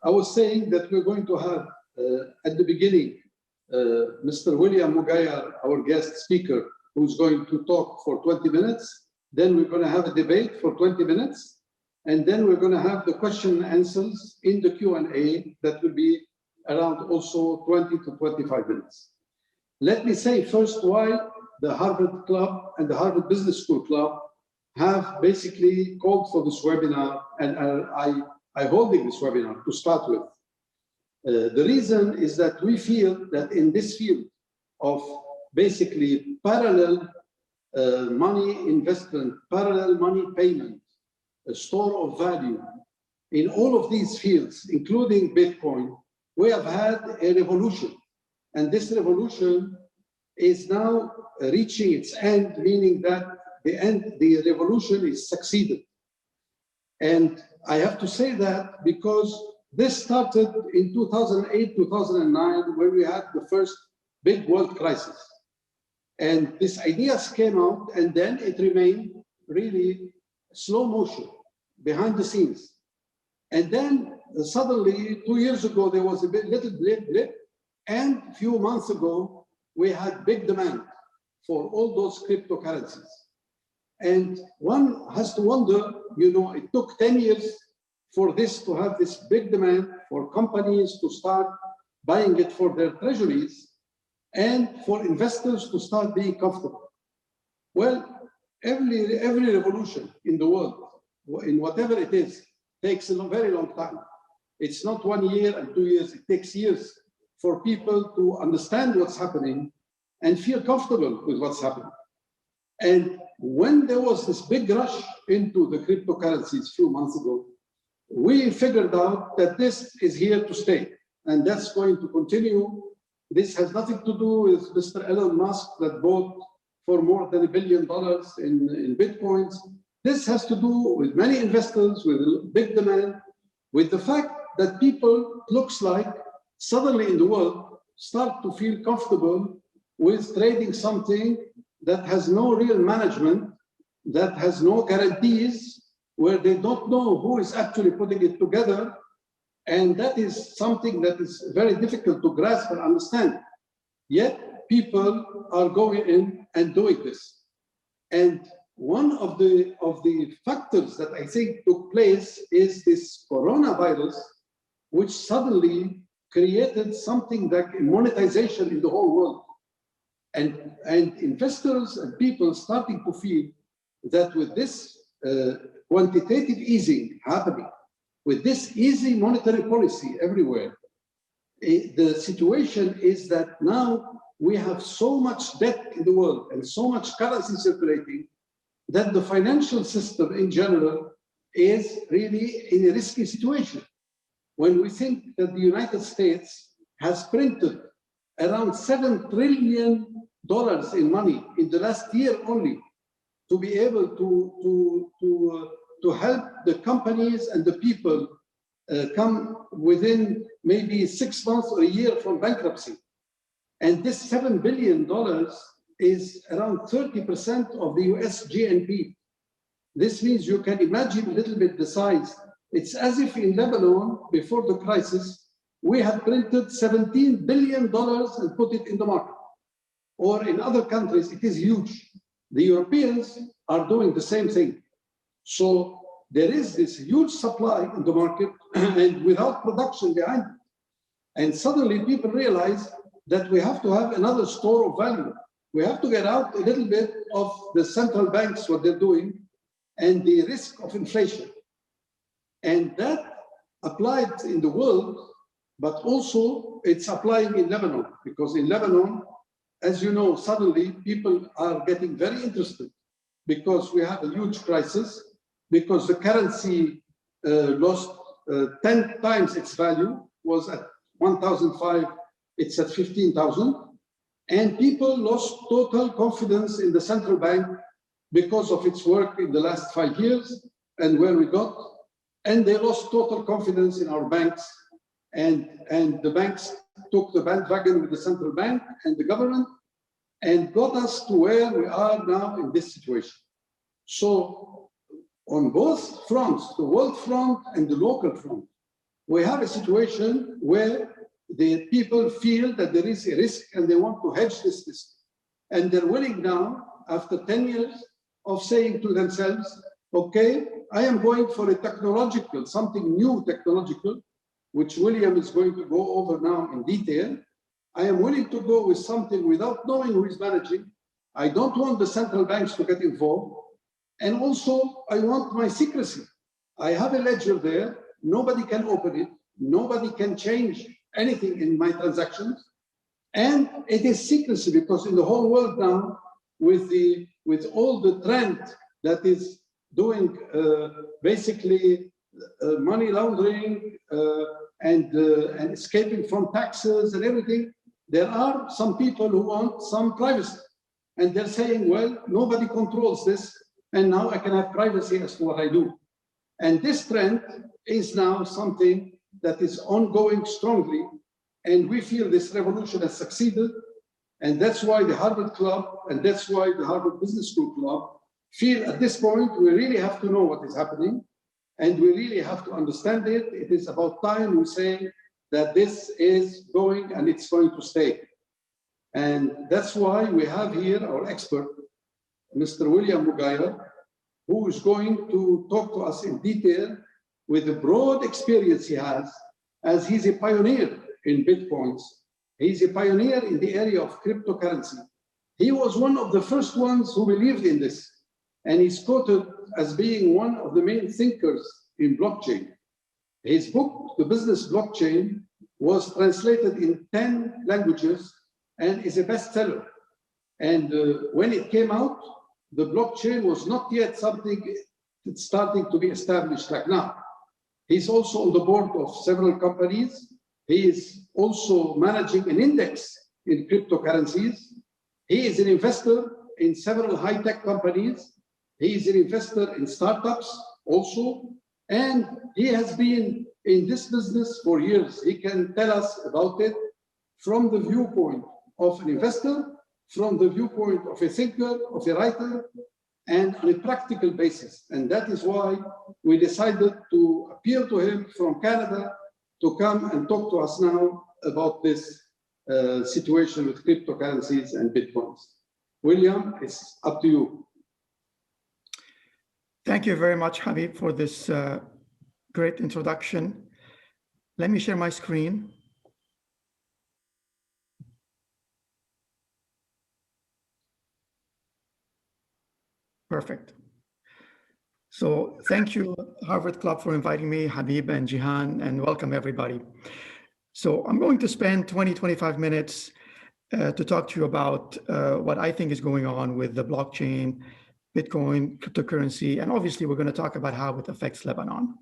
I was saying that we're going to have at the beginning Mr. William Mougayar, our guest speaker, who's going to talk for 20 minutes. Then we're going to have a debate for 20 minutes. And then we're going to have the question and answers in the Q&A that will be around also 20 to 25 minutes. Let me say first why the Harvard Club and the Harvard Business School Club have basically called for this webinar, and I'm holding this webinar to start with. The reason is that we feel that in this field of basically parallel money investment, parallel money payment, a store of value, in all of these fields, including Bitcoin, we have had a revolution. And this revolution is now reaching its end, meaning that the revolution is succeeded. And I have to say that because this started in 2008, 2009, when we had the first big world crisis. And these ideas came out, and then it remained really slow motion behind the scenes. And then suddenly, 2 years ago, there was a little blip, and a few months ago, we had big demand for all those cryptocurrencies. And one has to wonder, you know, it took 10 years for this to have this big demand for companies to start buying it for their treasuries and for investors to start being comfortable. Well, every revolution in the world, in whatever it is, takes a very long time. It's not 1 year and 2 years, it takes years for people to understand what's happening and feel comfortable with what's happening. And when there was this big rush into the cryptocurrencies a few months ago, we figured out that this is here to stay, and that's going to continue. This has nothing to do with Mr. Elon Musk that bought for more than $1 billion in Bitcoins. This has to do with many investors, with big demand, with the fact that people, looks like, suddenly in the world, start to feel comfortable with trading something that has no real management, that has no guarantees, where they don't know who is actually putting it together. And that is something that is very difficult to grasp and understand. Yet people are going in and doing this. And one of the factors that I think took place is this coronavirus, which suddenly created something like monetization in the whole world. And investors and people starting to feel that with this quantitative easing happening, with this easy monetary policy everywhere, the situation is that now we have so much debt in the world and so much currency circulating that the financial system in general is really in a risky situation. When we think that the United States has printed around $7 trillion in money in the last year only to be able to help the companies and the people come within maybe 6 months or a year from bankruptcy. And this $7 billion is around 30% of the US GNP. This means you can imagine a little bit the size. It's as if in Lebanon, before the crisis, we had printed $17 billion and put it in the market. Or in other countries, it is huge. The Europeans are doing the same thing. So there is this huge supply in the market and without production behind it. And suddenly people realize that we have to have another store of value. We have to get out a little bit of the central banks, what they're doing, and the risk of inflation. And that applied in the world, but also it's applying in Lebanon, because in Lebanon, as you know, suddenly people are getting very interested because we have a huge crisis, because the currency lost 10 times its value, was at 1,005, it's at 15,000. And people lost total confidence in the central bank because of its work in the last 5 years and where we got. And they lost total confidence in our banks. And the banks took the bandwagon with the central bank and the government and got us to where we are now in this situation. So on both fronts, the world front and the local front, we have a situation where the people feel that there is a risk and they want to hedge this risk. And they're willing now, after 10 years, of saying to themselves, okay, I am going for a technological, something new technological, which William is going to go over now in detail. I am willing to go with something without knowing who is managing. I don't want the central banks to get involved. And also, I want my secrecy. I have a ledger there. Nobody can open it. Nobody can change anything in my transactions. And it is secrecy because in the whole world now, with all the trend that is doing basically money laundering and escaping from taxes and everything, there are some people who want some privacy. And they're saying, well, nobody controls this, and now I can have privacy as to what I do. And this trend is now something that is ongoing strongly, and we feel this revolution has succeeded. And that's why the Harvard Club and that's why the Harvard Business School Club feel at this point we really have to know what is happening and we really have to understand it. It is about time we say that this is going and it's going to stay. And that's why we have here our expert, Mr. William Mougayar, who is going to talk to us in detail with the broad experience he has, as he's a pioneer in Bitcoins. He's a pioneer in the area of cryptocurrency. He was one of the first ones who believed in this, and he's quoted as being one of the main thinkers in blockchain. His book, The Business Blockchain, was translated in 10 languages and is a bestseller. And when it came out, the blockchain was not yet something that's starting to be established like now. He's also on the board of several companies. He is also managing an index in cryptocurrencies. He is an investor in several high-tech companies. He is an investor in startups also. And he has been in this business for years. He can tell us about it from the viewpoint of an investor, from the viewpoint of a thinker, of a writer, and on a practical basis. And that is why we decided to appeal to him from Canada to come and talk to us now about this situation with cryptocurrencies and Bitcoins. William, it's up to you. Thank you very much, Habib, for this great introduction. Let me share my screen. Perfect. So thank you, Harvard Club, for inviting me, Habib and Jihan, and welcome everybody. So I'm going to spend 20-25 minutes to talk to you about what I think is going on with the blockchain, Bitcoin, cryptocurrency, and obviously we're going to talk about how it affects Lebanon.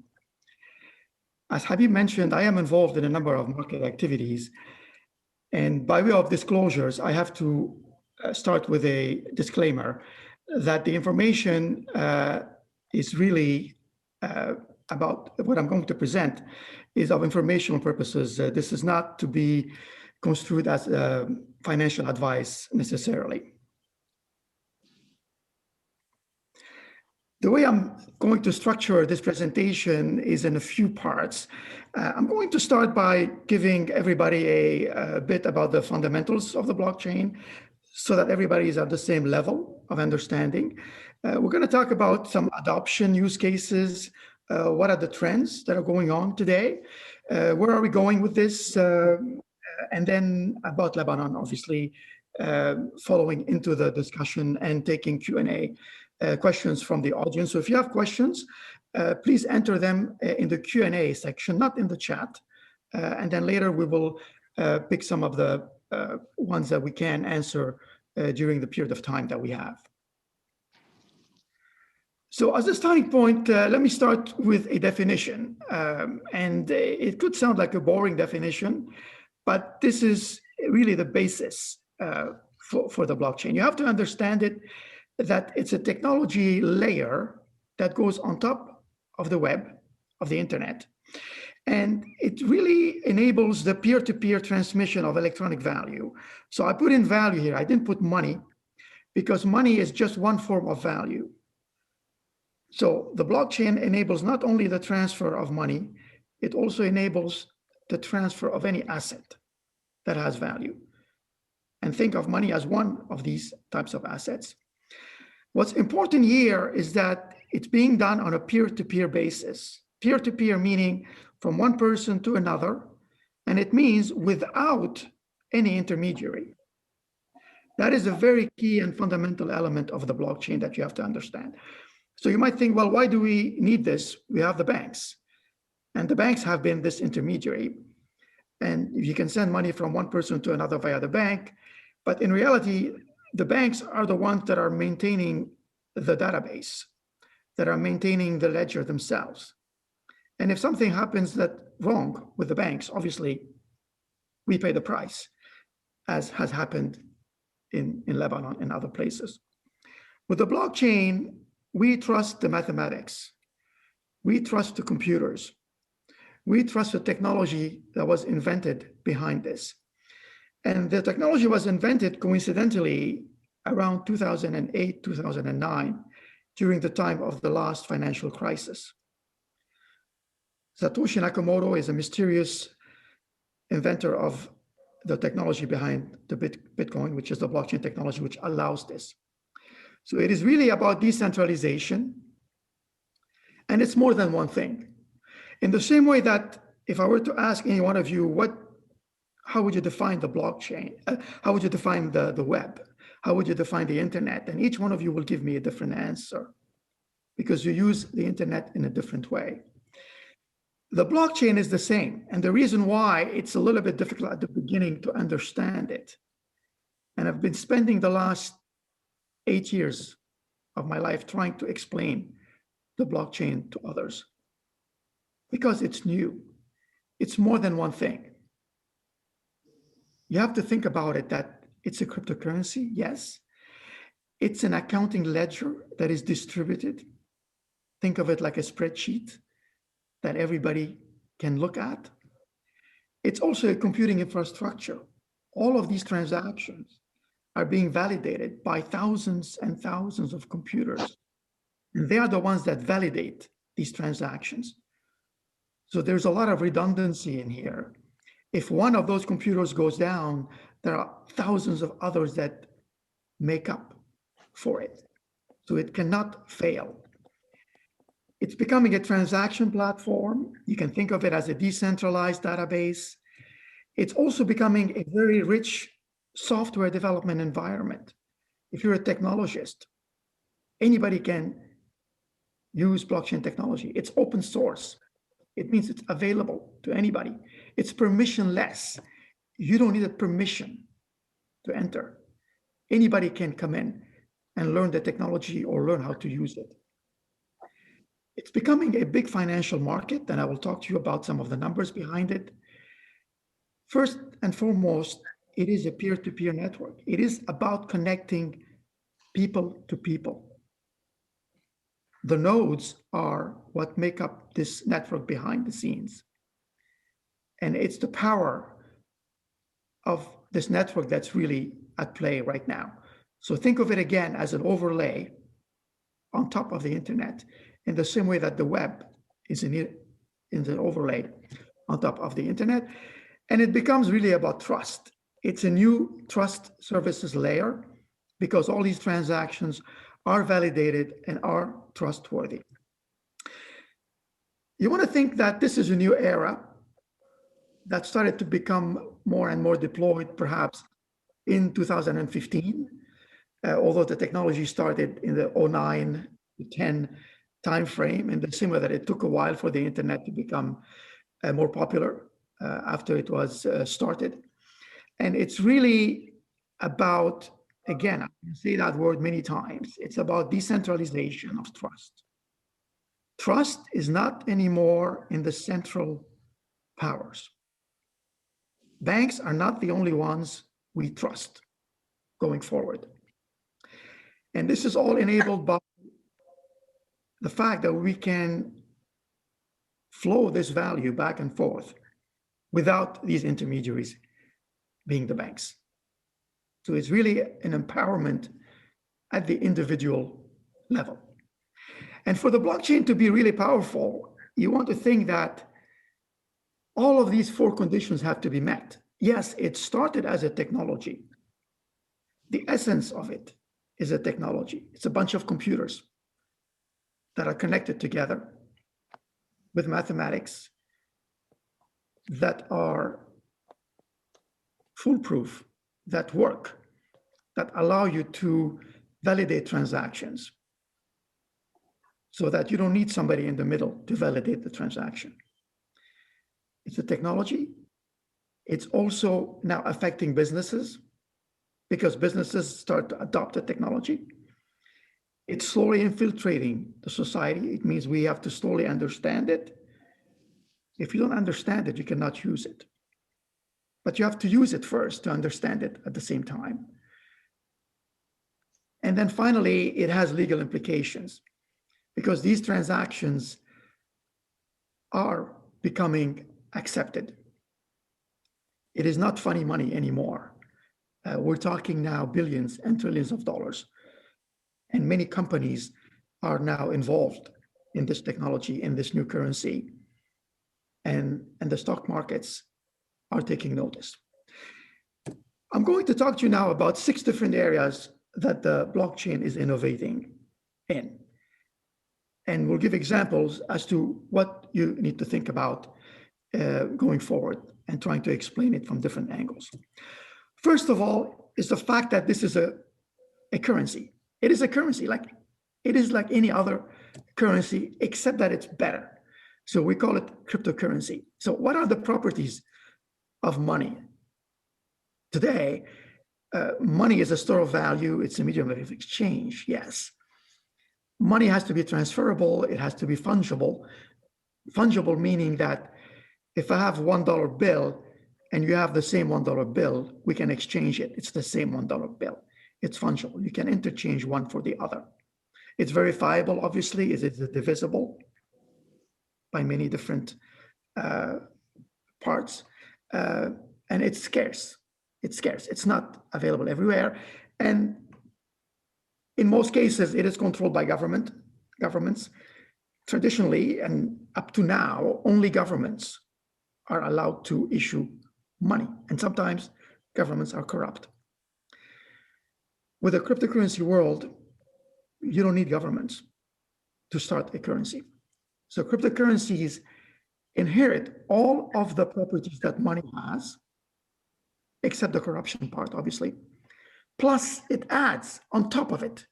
As Habib mentioned, I am involved in a number of market activities. And by way of disclosures, I have to start with a disclaimer that the information is really about what I'm going to present is of informational purposes. This is not to be construed as financial advice necessarily. The way I'm going to structure this presentation is in a few parts. I'm going to start by giving everybody a bit about the fundamentals of the blockchain so that everybody is at the same level of understanding. We're going to talk about some adoption use cases. What are the trends that are going on today? Where are we going with this? And then about Lebanon, obviously, following into the discussion and taking Q&A questions from the audience. So if you have questions, please enter them in the Q&A section, not in the chat. And then later we will pick some of the ones that we can answer during the period of time that we have. So as a starting point, let me start with a definition. And it could sound like a boring definition, but this is really the basis for the blockchain. You have to understand it that it's a technology layer that goes on top of the web, of the internet. And it really enables the peer-to-peer transmission of electronic value. So I put in value here. I didn't put money because money is just one form of value. So the blockchain enables not only the transfer of money, it also enables the transfer of any asset that has value. And think of money as one of these types of assets. What's important here is that it's being done on a peer-to-peer basis. Peer-to-peer meaning from one person to another, and it means without any intermediary. That is a very key and fundamental element of the blockchain that you have to understand. So you might think, well, why do we need this? We have the banks, and the banks have been this intermediary. And you can send money from one person to another via the bank, but in reality, the banks are the ones that are maintaining the database, that are maintaining the ledger themselves. And if something happens that wrong with the banks, obviously, we pay the price, as has happened in Lebanon and other places. With the blockchain, we trust the mathematics. We trust the computers. We trust the technology that was invented behind this. And the technology was invented coincidentally around 2008, 2009, during the time of the last financial crisis. Satoshi Nakamoto is a mysterious inventor of the technology behind the Bitcoin, which is the blockchain technology, which allows this. So it is really about decentralization, and it's more than one thing. In the same way that if I were to ask any one of you, how would you define the blockchain? How would you define the web? How would you define the internet? And each one of you will give me a different answer because you use the internet in a different way. The blockchain is the same. And the reason why it's a little bit difficult at the beginning to understand it, and I've been spending the last 8 years of my life trying to explain the blockchain to others, because it's new. It's more than one thing. You have to think about it that it's a cryptocurrency, yes. It's an accounting ledger that is distributed. Think of it like a spreadsheet that everybody can look at. It's also a computing infrastructure. All of these transactions are being validated by thousands and thousands of computers. And they are the ones that validate these transactions. So there's a lot of redundancy in here. If one of those computers goes down, there are thousands of others that make up for it. So it cannot fail. It's becoming a transaction platform. You can think of it as a decentralized database. It's also becoming a very rich software development environment. If you're a technologist, anybody can use blockchain technology. It's open source. It means it's available to anybody. It's permissionless. You don't need a permission to enter. Anybody can come in and learn the technology or learn how to use it. It's becoming a big financial market, and I will talk to you about some of the numbers behind it. First and foremost, it is a peer-to-peer network. It is about connecting people to people. The nodes are what make up this network behind the scenes. And it's the power of this network that's really at play right now. So think of it again as an overlay on top of the internet, in the same way that the web is an overlay on top of the internet. And it becomes really about trust. It's a new trust services layer because all these transactions are validated and are trustworthy. You want to think that this is a new era that started to become more and more deployed perhaps in 2015, although the technology started in the 09 to 10 timeframe, in the same way that it took a while for the internet to become more popular after it was started. And it's really about, again, I can say that word many times, it's about decentralization of trust. Trust is not anymore in the central powers. Banks are not the only ones we trust going forward. And this is all enabled by the fact that we can flow this value back and forth without these intermediaries being the banks. So it's really an empowerment at the individual level. And for the blockchain to be really powerful, you want to think that all of these four conditions have to be met. Yes, it started as a technology. The essence of it is a technology. It's a bunch of computers that are connected together with mathematics that are foolproof, that work, that allow you to validate transactions so that you don't need somebody in the middle to validate the transaction. It's a technology. It's also now affecting businesses because businesses start to adopt the technology. It's slowly infiltrating the society. It means we have to slowly understand it. If you don't understand it, you cannot use it. But you have to use it first to understand it at the same time. And then finally, it has legal implications because these transactions are becoming accepted. It is not funny money anymore. We're talking now billions and trillions of dollars. And many companies are now involved in this technology, in this new currency. And the stock markets are taking notice. I'm going to talk to you now about 6 different areas that the blockchain is innovating in. And we'll give examples as to what you need to think about going forward and trying to explain it from different angles. First of all, is the fact that this is a currency. It is a currency, it is like any other currency, except that it's better. So we call it cryptocurrency. So what are the properties of money? Today, money is a store of value. It's a medium of exchange, yes. Money has to be transferable. It has to be fungible. Fungible meaning that if I have $1 bill and you have the same $1 bill, we can exchange it. It's the same $1 bill. It's fungible. You can interchange one for the other. It's verifiable, obviously. Is it divisible by many different parts? And it's scarce. It's scarce. It's not available everywhere. And in most cases, it is controlled by governments. Traditionally, and up to now, only governments are allowed to issue money. And sometimes governments are corrupt. With a cryptocurrency world, you don't need governments to start a currency. So cryptocurrencies inherit all of the properties that money has, except the corruption part, obviously. Plus, it adds on top of it,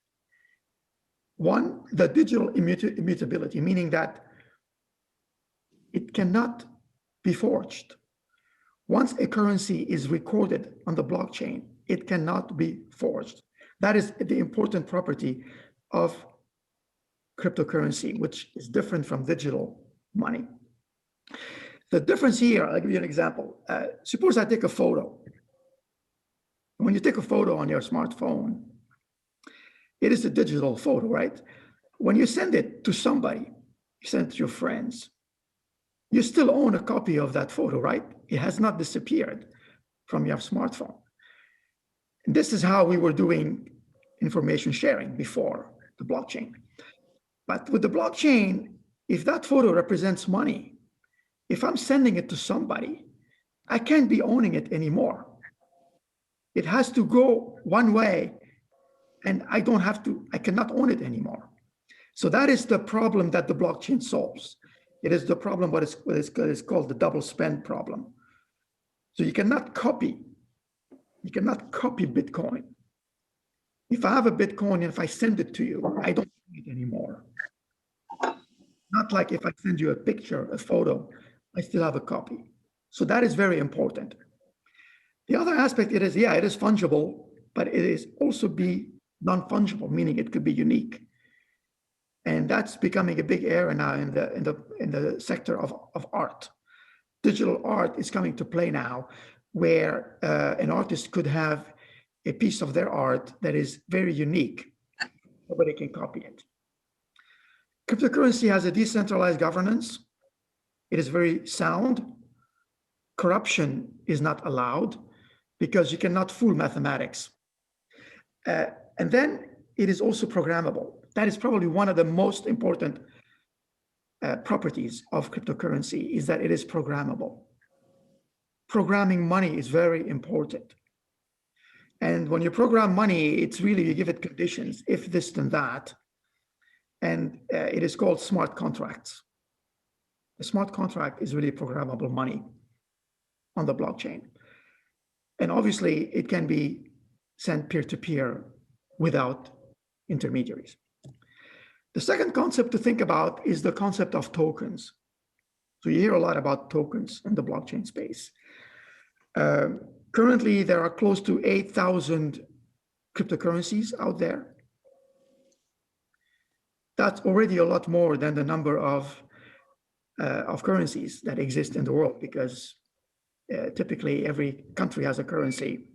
one, the digital immutability, meaning that it cannot be forged. Once a currency is recorded on the blockchain, it cannot be forged. That is the important property of cryptocurrency, which is different from digital money. The difference here, I'll give you an example. Suppose I take a photo. When you take a photo on your smartphone, it is a digital photo, right? When you send it to somebody, you send it to your friends, you still own a copy of that photo, right? It has not disappeared from your smartphone. And this is how we were doing information sharing before the blockchain. But with the blockchain, if that photo represents money, if I'm sending it to somebody, I can't be owning it anymore. It has to go one way, and I cannot own it anymore. So that is the problem that the blockchain solves. It is the problem, what is called the double spend problem. So you cannot copy Bitcoin. If I have a Bitcoin and if I send it to you, I don't own it anymore. Not like if I send you a picture, a photo, I still have a copy. So that is very important. The other aspect, it is fungible, but it is also be non-fungible, meaning it could be unique. And that's becoming a big area now in the sector of art. Digital art is coming to play now, where an artist could have a piece of their art that is very unique. Nobody can copy it. Cryptocurrency has a decentralized governance. It is very sound. Corruption is not allowed because you cannot fool mathematics. And then it is also programmable. That is probably one of the most important properties of cryptocurrency, is that it is programmable. programming money is very important. And when you program money, it's really, you give it conditions, if this, then that. And it is called smart contracts. A smart contract is really programmable money on the blockchain. And obviously, it can be sent peer-to-peer without intermediaries. The second concept to think about is the concept of tokens. So you hear a lot about tokens in the blockchain space. Currently, there are close to 8,000 cryptocurrencies out there. That's already a lot more than the number of currencies that exist in the world, because typically every country has a currency.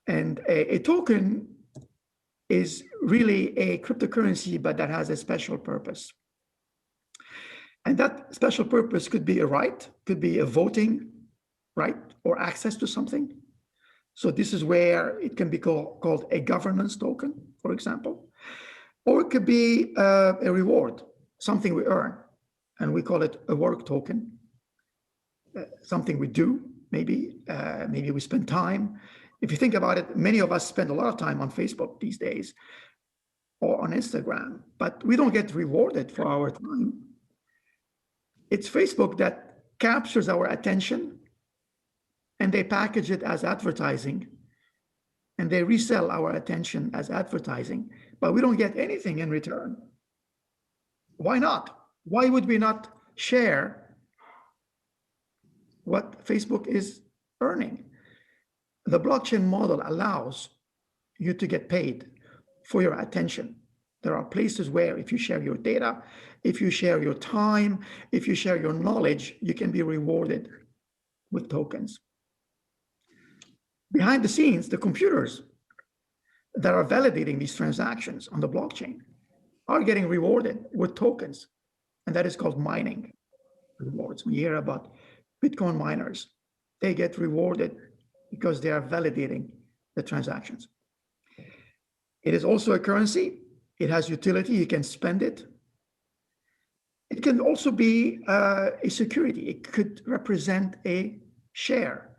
And a token is really a cryptocurrency, but that has a special purpose. And that special purpose could be a right, could be a voting right, or access to something. So this is where it can be called a governance token, for example. Or it could be a reward, something we earn, and we call it a work token. Something we do, maybe we spend time. If you think about it, many of us spend a lot of time on Facebook these days or on Instagram, but we don't get rewarded for our time. It's Facebook that captures our attention, and they package it as advertising, and they resell our attention as advertising, but we don't get anything in return. Why not? Why would we not share what Facebook is earning? The blockchain model allows you to get paid for your attention. There are places where if you share your data, if you share your time, if you share your knowledge, you can be rewarded with tokens. Behind the scenes, the computers that are validating these transactions on the blockchain are getting rewarded with tokens, and that is called mining rewards. We hear about Bitcoin miners. They get rewarded because they are validating the transactions. It is also a currency. It has utility. You can spend it. It can also be a security. It could represent a share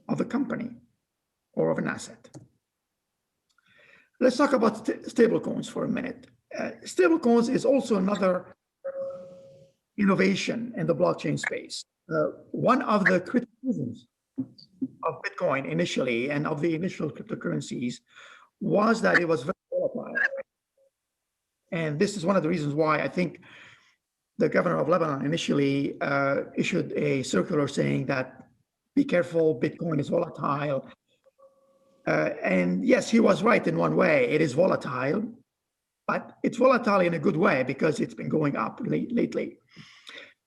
of a company or of an asset. Let's talk about stablecoins for a minute. Stablecoins is also another innovation in the blockchain space. One of the criticisms of Bitcoin initially and of the initial cryptocurrencies was that it was very volatile. And this is one of the reasons why I think the governor of Lebanon initially issued a circular saying that be careful, Bitcoin is volatile. And yes, he was right in one way. It is volatile, but it's volatile in a good way because it's been going up lately.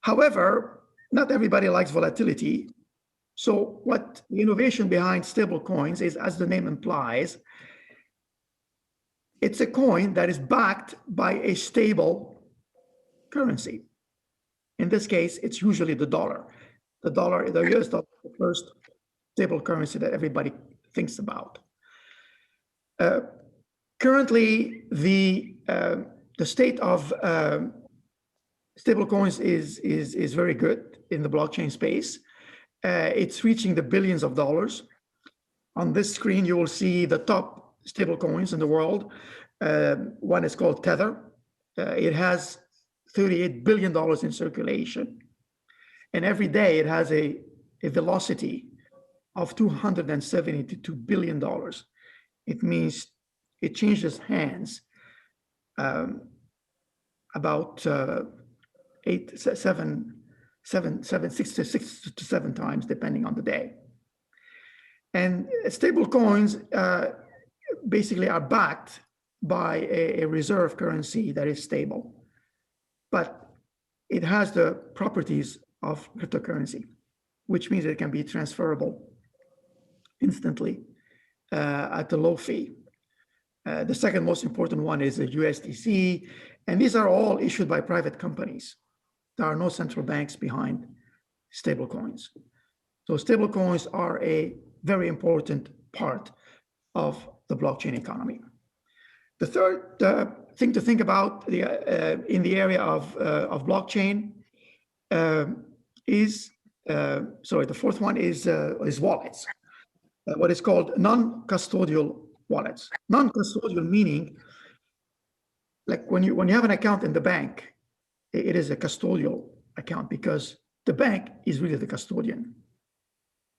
However, not everybody likes volatility. So what the innovation behind stable coins is, as the name implies, it's a coin that is backed by a stable currency. In this case, it's usually the dollar. The US dollar is the first stable currency that everybody thinks about. Currently, the state of stable coins is very good in the blockchain space. It's reaching the billions of dollars. On this screen, you will see the top stable coins in the world. One is called Tether. It has $38 billion in circulation. And every day it has a velocity of $272 billion. It means it changes hands about 6 to 7 times, depending on the day. And stable coins basically are backed by a reserve currency that is stable, but it has the properties of cryptocurrency, which means it can be transferable instantly at a low fee. The second most important one is the USDC, and these are all issued by private companies. There are no central banks behind stablecoins. So stablecoins are a very important part of the blockchain economy. The third thing to think about in the area of blockchain is sorry, the fourth one is wallets. What is called non-custodial wallets. Non-custodial meaning, like when you have an account in the bank, it is a custodial account because the bank is really the custodian.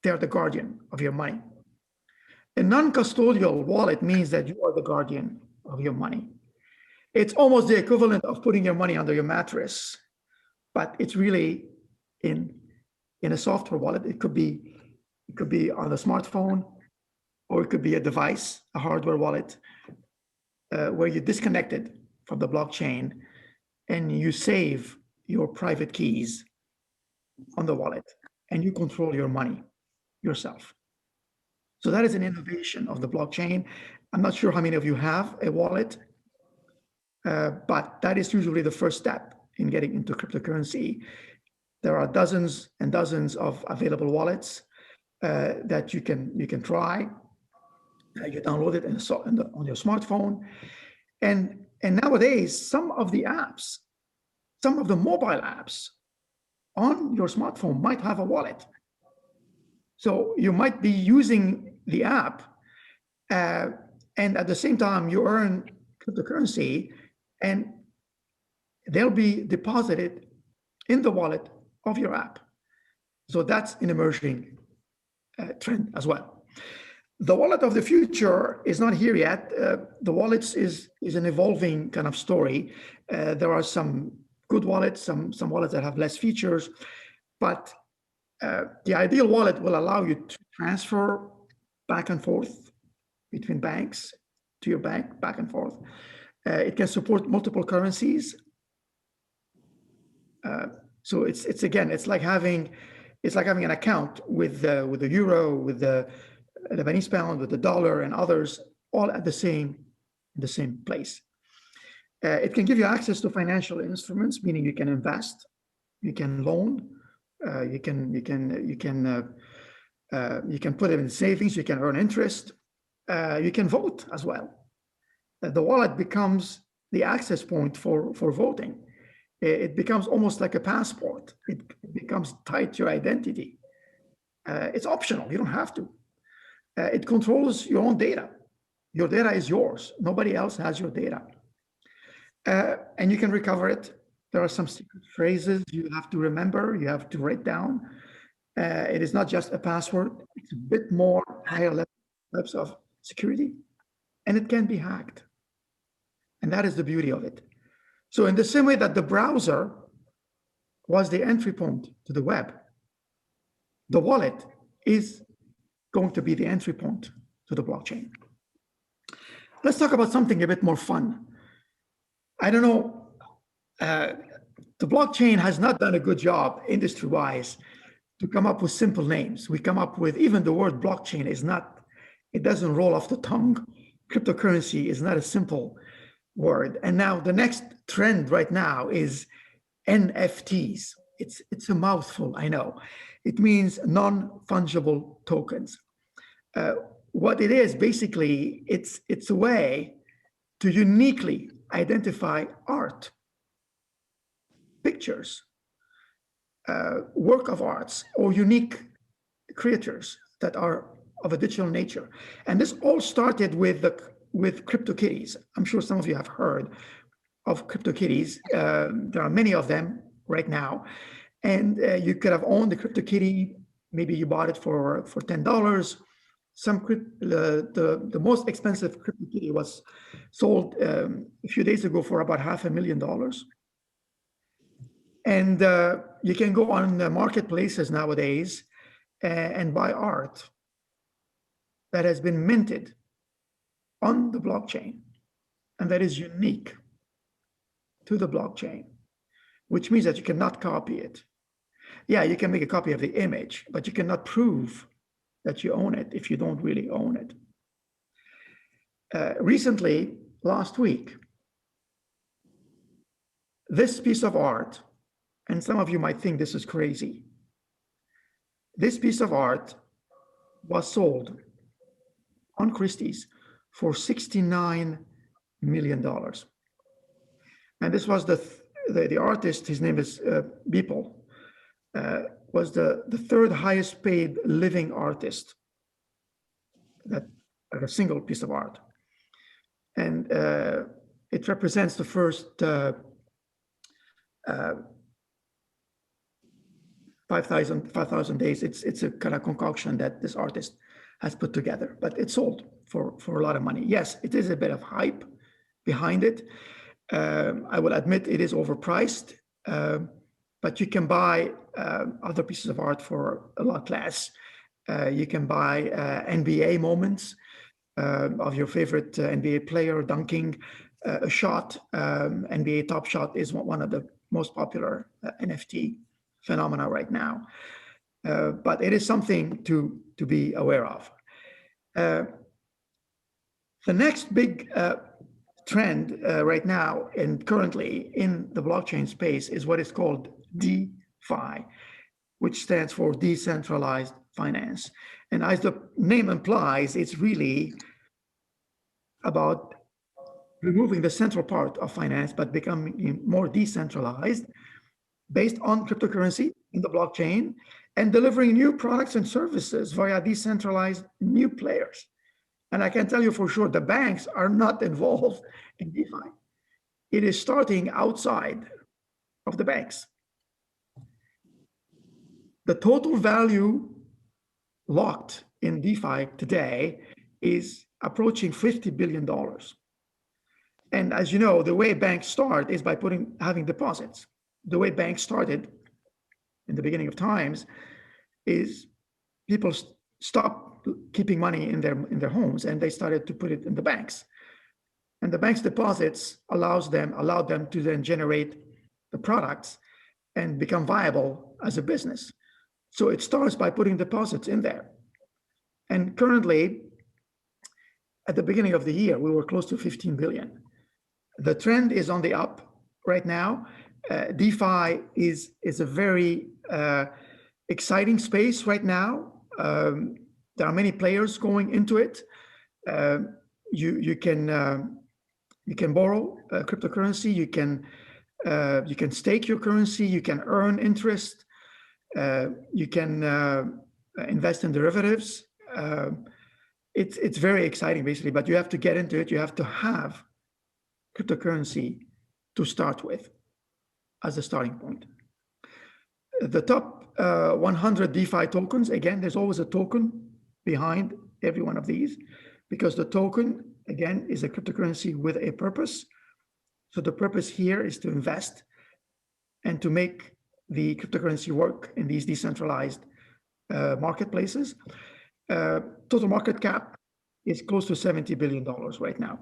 They are the guardian of your money. A non-custodial wallet means that you are the guardian of your money. It's almost the equivalent of putting your money under your mattress, but it's really in a software wallet. It could be on the smartphone, or it could be a device, a hardware wallet, where you're disconnected from the blockchain and you save your private keys on the wallet and you control your money yourself. So that is an innovation of the blockchain. I'm not sure how many of you have a wallet, but that is usually the first step in getting into cryptocurrency. There are dozens and dozens of available wallets that you can try. You download it on your smartphone. And nowadays, some of the apps, some of the mobile apps on your smartphone might have a wallet. So you might be using the app, and at the same time, you earn cryptocurrency, and they'll be deposited in the wallet of your app. So that's an emerging trend as well. The wallet of the future is not here yet. The wallets is an evolving kind of story. There are some good wallets, some wallets that have less features, but the ideal wallet will allow you to transfer back and forth between banks to your bank, back and forth. It can support multiple currencies. So it's like having an account with the euro, with the Lebanese pound, with the dollar, and others, all at the same place. It can give you access to financial instruments, meaning you can invest, you can loan, you can put it in savings, you can earn interest, you can vote as well. The wallet becomes the access point for voting. It becomes almost like a passport. It becomes tied to your identity. It's optional, you don't have to. It controls your own data. Your data is yours. Nobody else has your data. And you can recover it. There are some secret phrases you have to remember, you have to write down. It is not just a password, it's a bit more higher levels of security, and it can be hacked. And that is the beauty of it. So in the same way that the browser was the entry point to the web, the wallet is going to be the entry point to the blockchain. Let's talk about something a bit more fun. I don't know, the blockchain has not done a good job industry-wise to come up with simple names. We come up with, even the word blockchain is not, it doesn't roll off the tongue. Cryptocurrency is not a simple word. And now the next trend right now is NFTs. It's a mouthful, I know. It means non-fungible tokens. What it is, basically, it's a way to uniquely identify art, pictures, work of arts, or unique creators that are of a digital nature. And this all started with CryptoKitties. I'm sure some of you have heard of CryptoKitties. There are many of them right now. And you could have owned the CryptoKitty. Maybe you bought it for $10. The most expensive CryptoKitty was sold a few days ago for about $500,000. And you can go on the marketplaces nowadays and buy art that has been minted on the blockchain and that is unique to the blockchain, which means that you cannot copy it. Yeah, you can make a copy of the image, but you cannot prove that you own it if you don't really own it. Recently, last week, this piece of art, and some of you might think this is crazy, this piece of art was sold on Christie's for $69 million. And this was the artist, his name is Beeple, was the third highest paid living artist, that a single piece of art. And it represents the first 5,000 days. It's a kind of concoction that this artist has put together, but it's sold for a lot of money. Yes, it is a bit of hype behind it. I will admit it is overpriced, but you can buy other pieces of art for a lot less. You can buy NBA moments of your favorite NBA player dunking a shot. NBA Top Shot is one of the most popular NFT phenomena right now. But it is something to be aware of. The next big trend right now and currently in the blockchain space is what is called DeFi, which stands for decentralized finance. And as the name implies, it's really about removing the central part of finance, but becoming more decentralized based on cryptocurrency in the blockchain and delivering new products and services via decentralized new players. And I can tell you for sure, the banks are not involved in DeFi. It is starting outside of the banks. The total value locked in DeFi today is approaching $50 billion. And as you know, the way banks start is by having deposits. The way banks started in the beginning of times is people stopped keeping money in their homes and they started to put it in the banks. And the bank's deposits allowed them to then generate the products and become viable as a business. So it starts by putting deposits in there. And currently, at the beginning of the year, we were close to 15 billion. The trend is on the up right now. DeFi is a very exciting space right now. There are many players going into it. You can borrow cryptocurrency. You can stake your currency. You can earn interest. You can invest in derivatives. It's very exciting, basically. But you have to get into it. You have to have cryptocurrency to start with as a starting point. The top 100 DeFi tokens, again, there's always a token behind every one of these, because the token, again, is a cryptocurrency with a purpose. So the purpose here is to invest and to make the cryptocurrency work in these decentralized marketplaces. Total market cap is close to $70 billion right now.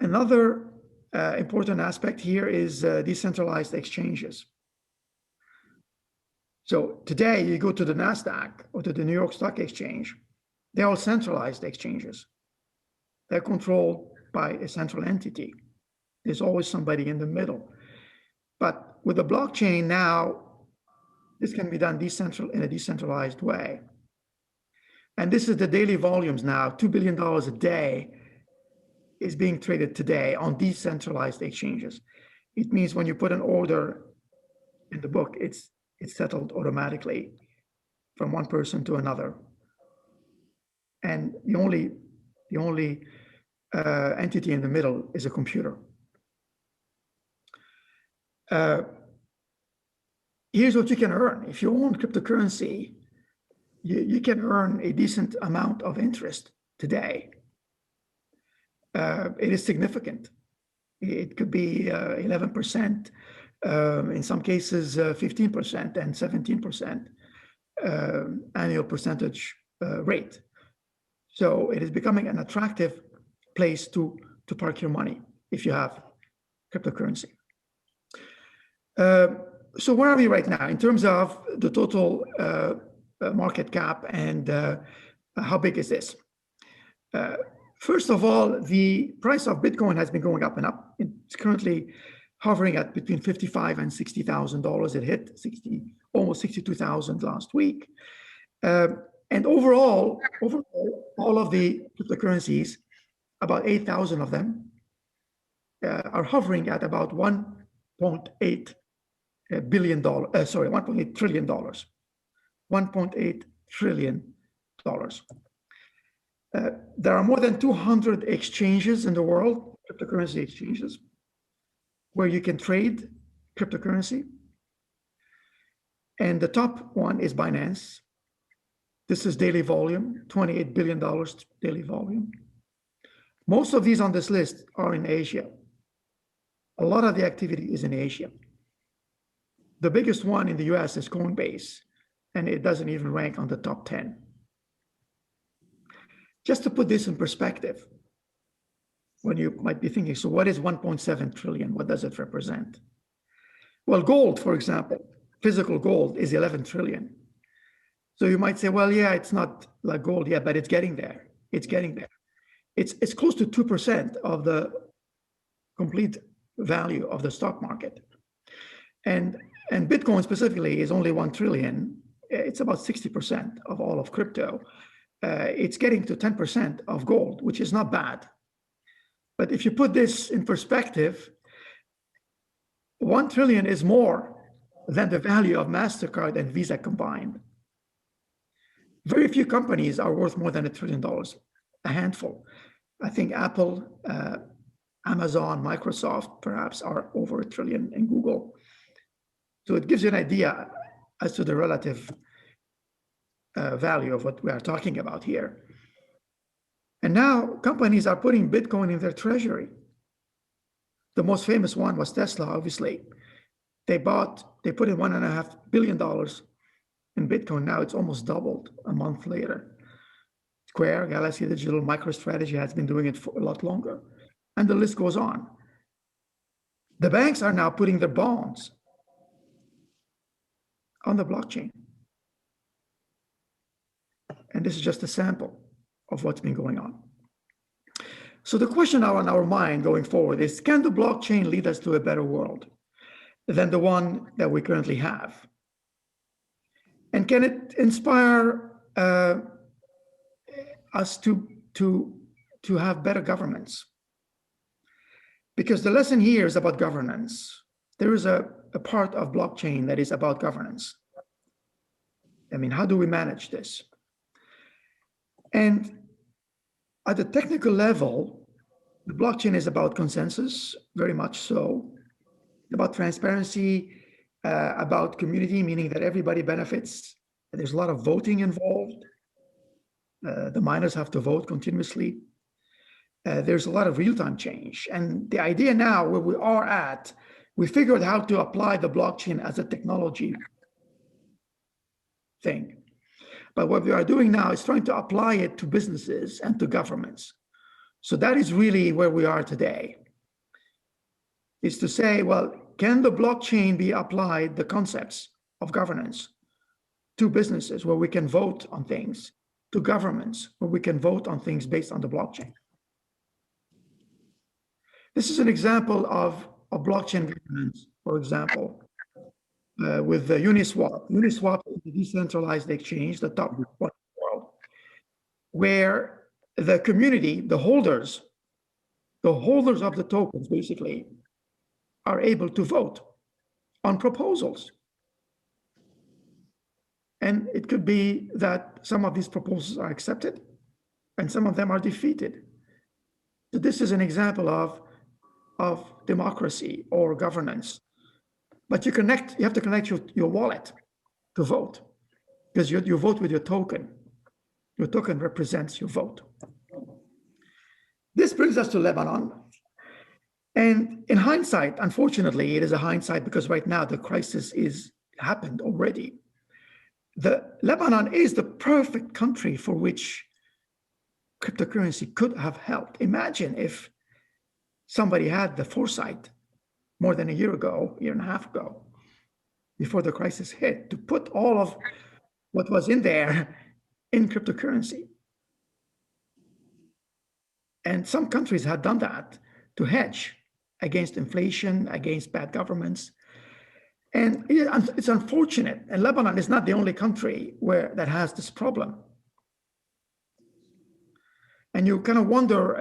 Another important aspect here is decentralized exchanges. So today you go to the NASDAQ or to the New York Stock Exchange, they're all centralized exchanges. They're controlled by a central entity. There's always somebody in the middle. But with the blockchain now, this can be done in a decentralized way. And this is the daily volumes now, $2 billion a day is being traded today on decentralized exchanges. It means when you put an order in the book, it's settled automatically from one person to another. And the only entity in the middle is a computer. Here's what you can earn. If you own cryptocurrency, you can earn a decent amount of interest today. It is significant. It could be 11%, in some cases 15% and 17% annual percentage rate. So it is becoming an attractive place to park your money if you have cryptocurrency. So where are we right now in terms of the total market cap and how big is this? First of all, the price of Bitcoin has been going up and up. It's currently hovering at between $55,000 and $60,000. It hit almost 62,000 last week. And overall, all of the cryptocurrencies, about 8,000 of them, are hovering at about 1.8 billion dollars, sorry, $1.8 trillion. $1.8 trillion. There are more than 200 exchanges in the world, cryptocurrency exchanges, where you can trade cryptocurrency. And the top one is Binance. This is daily volume, $28 billion daily volume. Most of these on this list are in Asia. A lot of the activity is in Asia. The biggest one in the US is Coinbase, and it doesn't even rank on the top 10. Just to put this in perspective, when you might be thinking, so what is 1.7 trillion? What does it represent? Well, gold, for example, physical gold is 11 trillion. So you might say, well, yeah, it's not like gold yet, but it's getting there. It's getting there. It's close to 2% of the complete value of the stock market. And Bitcoin specifically is only 1 trillion. It's about 60% of all of crypto. It's getting to 10% of gold, which is not bad. But if you put this in perspective, 1 trillion is more than the value of MasterCard and Visa combined. Very few companies are worth more than $1 trillion, a handful. I think Apple, Amazon, Microsoft perhaps are over $1 trillion, and Google. So it gives you an idea as to the relative value of what we are talking about here. And now companies are putting Bitcoin in their treasury. The most famous one was Tesla, obviously. They put in $1.5 billion in Bitcoin. Now it's almost doubled a month later. Square, Galaxy Digital, MicroStrategy has been doing it for a lot longer. And the list goes on. The banks are now putting their bonds on the blockchain. And this is just a sample of what's been going on. So the question now on our mind going forward is, can the blockchain lead us to a better world than the one that we currently have? And can it inspire us to have better governments? Because the lesson here is about governance. There is a part of blockchain that is about governance. I mean, how do we manage this? And at the technical level, the blockchain is about consensus, very much so, about transparency, about community, meaning that everybody benefits. There's a lot of voting involved. The miners have to vote continuously. There's a lot of real-time change. And the idea now where we are at, we figured how to apply the blockchain as a technology thing. But what we are doing now is trying to apply it to businesses and to governments. So that is really where we are today, is to say, well, can the blockchain be applied, the concepts of governance, to businesses where we can vote on things, to governments where we can vote on things based on the blockchain? This is an example of a blockchain governance, for example, with the Uniswap. Uniswap is a decentralized exchange, the top one in the world, where the community, the holders of the tokens, basically, are able to vote on proposals. And it could be that some of these proposals are accepted and some of them are defeated. So this is an example of democracy or governance. But you have to connect your wallet to vote, because you vote with your token. Your token represents your vote. This brings us to Lebanon. And in hindsight, unfortunately, it is a hindsight because right now the crisis is happened already. Lebanon is the perfect country for which cryptocurrency could have helped. Imagine if somebody had the foresight more than a year and a half ago, before the crisis hit, to put all of what was in there in cryptocurrency. And some countries had done that to hedge against inflation, against bad governments. And it's unfortunate, and Lebanon is not the only country that has this problem. And you kind of wonder,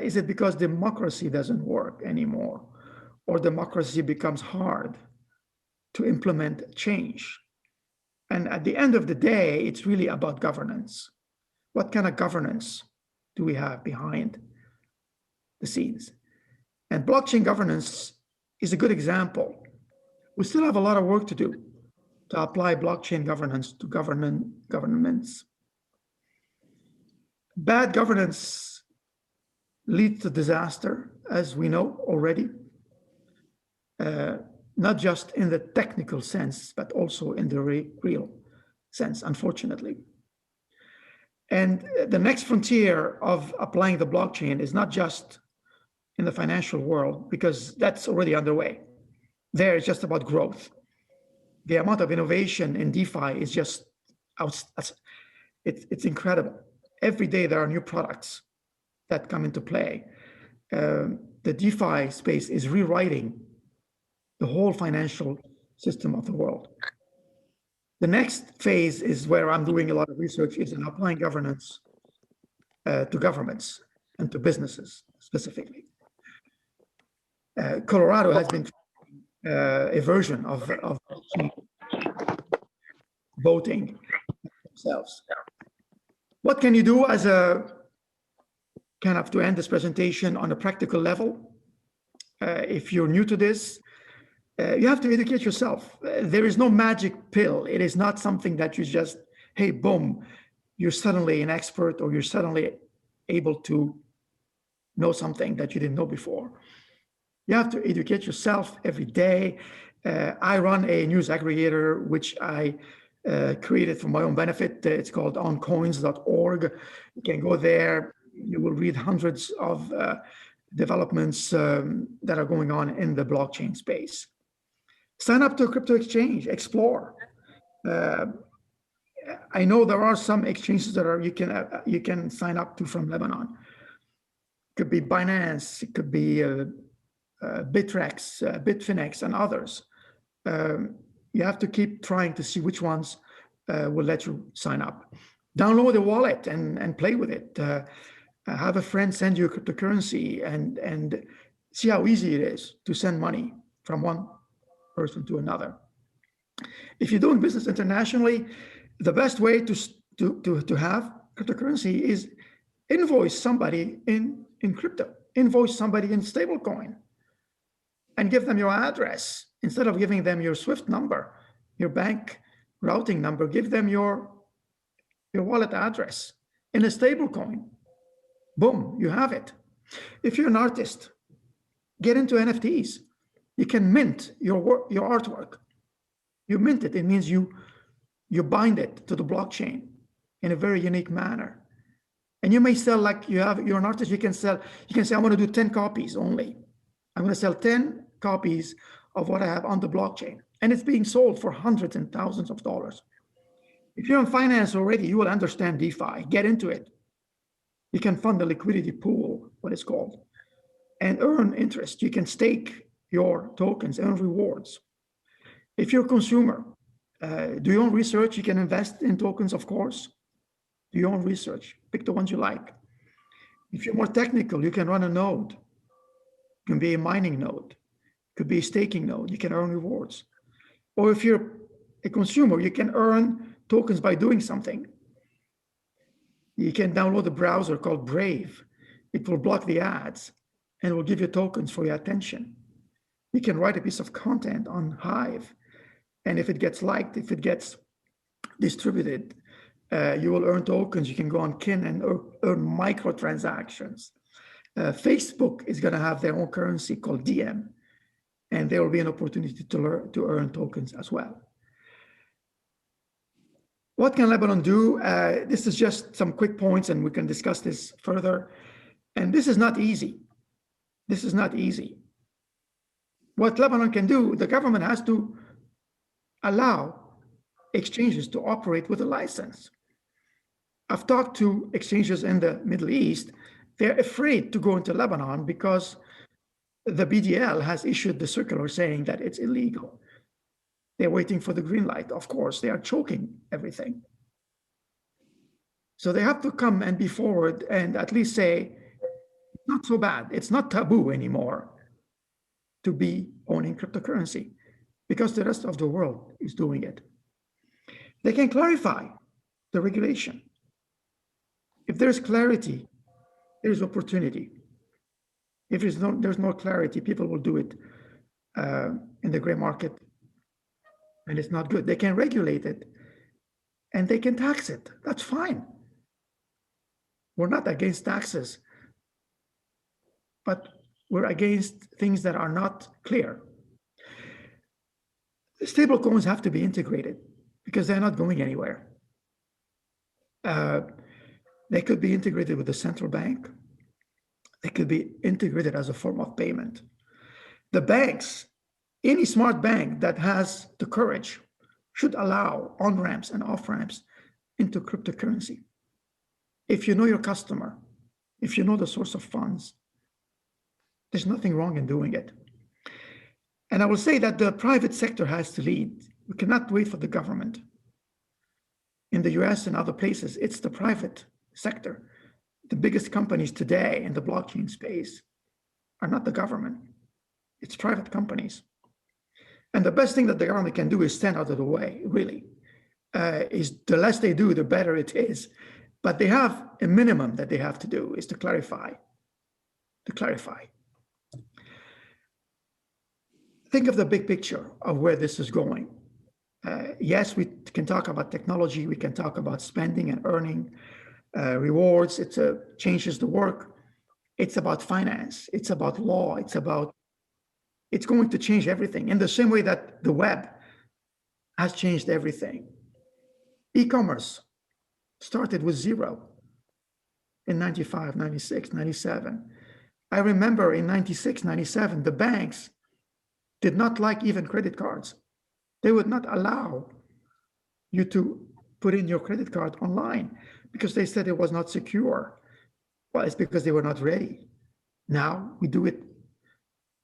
is it because democracy doesn't work anymore? or democracy becomes hard to implement change. And at the end of the day, it's really about governance. What kind of governance do we have behind the scenes? And blockchain governance is a good example. We still have a lot of work to do to apply blockchain governance to governments. Bad governance leads to disaster, as we know already, not just in the technical sense, but also in the real sense, unfortunately. And the next frontier of applying the blockchain is not just in the financial world, because that's already underway. There, it's just about growth. The amount of innovation in DeFi is just, it's incredible. Every day there are new products that come into play. The DeFi space is rewriting the whole financial system of the world. The next phase is where I'm doing a lot of research, is in applying governance to governments and to businesses specifically. Colorado has been a version of voting themselves. What can you do as a kind of, to end this presentation on a practical level? If you're new to this, you have to educate yourself. There is no magic pill. It is not something that you just, hey, boom, you're suddenly an expert, or you're suddenly able to know something that you didn't know before. You have to educate yourself every day. I run a news aggregator, which I created for my own benefit. It's called oncoins.org. You can go there. You will read hundreds of developments that are going on in the blockchain space. Sign up to a crypto exchange, explore. I know there are some exchanges that are you can sign up to from Lebanon. It could be Binance, it could be Bittrex, Bitfinex, and others. You have to keep trying to see which ones will let you sign up. Download a wallet and play with it. Have a friend send you a cryptocurrency and see how easy it is to send money from one person to another. If you're doing business internationally, the best way to have cryptocurrency is invoice somebody in crypto, invoice somebody in stablecoin, and give them your address. Instead of giving them your SWIFT number, your bank routing number, give them your wallet address in a stablecoin. Boom, you have it. If you're an artist, get into NFTs. You can mint your artwork. You mint it. It means you bind it to the blockchain in a very unique manner. And you may sell, like you're an artist, you can say, I'm going to do 10 copies only. I'm going to sell 10 copies of what I have on the blockchain. And it's being sold for hundreds and thousands of dollars. If you're in finance already, you will understand DeFi. Get into it. You can fund a liquidity pool, what it's called, and earn interest. You can stake your tokens, earn rewards. If you're a consumer, do your own research. You can invest in tokens, of course. Do your own research. Pick the ones you like. If you're more technical, you can run a node. It can be a mining node. It could be a staking node. You can earn rewards. Or if you're a consumer, you can earn tokens by doing something. You can download a browser called Brave. It will block the ads and will give you tokens for your attention. You can write a piece of content on Hive, and if it gets liked, if it gets distributed, you will earn tokens. You can go on Kin and earn microtransactions. Facebook is going to have their own currency called DM, and there will be an opportunity to earn tokens as well. What can Lebanon do? This is just some quick points, and we can discuss this further. And this is not easy. This is not easy. What Lebanon can do, the government has to allow exchanges to operate with a license. I've talked to exchanges in the Middle East. They're afraid to go into Lebanon because the BDL has issued the circular saying that it's illegal. They're waiting for the green light. Of course, they are choking everything. So they have to come and be forward and at least say, not so bad. It's not taboo anymore. to be owning cryptocurrency because the rest of the world is doing it. They can clarify the regulation. If there's clarity, there's opportunity. If there's no clarity, people will do it in the gray market, and it's not good. They can regulate it and they can tax it. That's fine. We're not against taxes, but we're against things that are not clear. Stable coins have to be integrated because they're not going anywhere. They could be integrated with the central bank. They could be integrated as a form of payment. The banks, any smart bank that has the courage should allow on-ramps and off-ramps into cryptocurrency. If you know your customer, if you know the source of funds, there's nothing wrong in doing it. And I will say that the private sector has to lead. We cannot wait for the government. In the US and other places, it's the private sector. The biggest companies today in the blockchain space are not the government. It's private companies. And the best thing that the government can do is stand out of the way, really. Is the less they do, the better it is. But they have a minimum that they have to do is to clarify. Think of the big picture of where this is going. Yes, we can talk about technology. We can talk about spending and earning rewards. It changes the work. It's about finance. It's about law. It's going to change everything in the same way that the web has changed everything. E-commerce started with zero in 95, 96, 97. I remember in 96, 97, the banks did not like even credit cards. They would not allow you to put in your credit card online because they said it was not secure. Well, it's because they were not ready. Now we do it.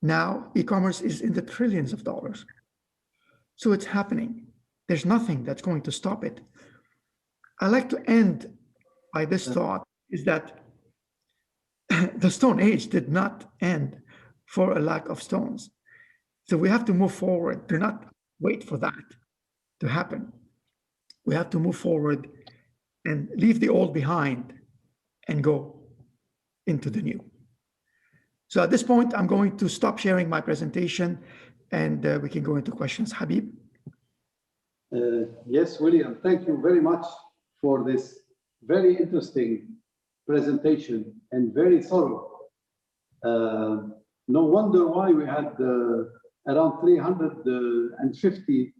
Now e-commerce is in the trillions of dollars. So it's happening. There's nothing that's going to stop it. I like to end by this thought is that the Stone Age did not end for a lack of stones. So we have to move forward. Do not wait for that to happen. We have to move forward and leave the old behind and go into the new. So at this point, I'm going to stop sharing my presentation and we can go into questions. Habib? Yes, William, thank you very much for this very interesting presentation and very thorough. No wonder why we had around 350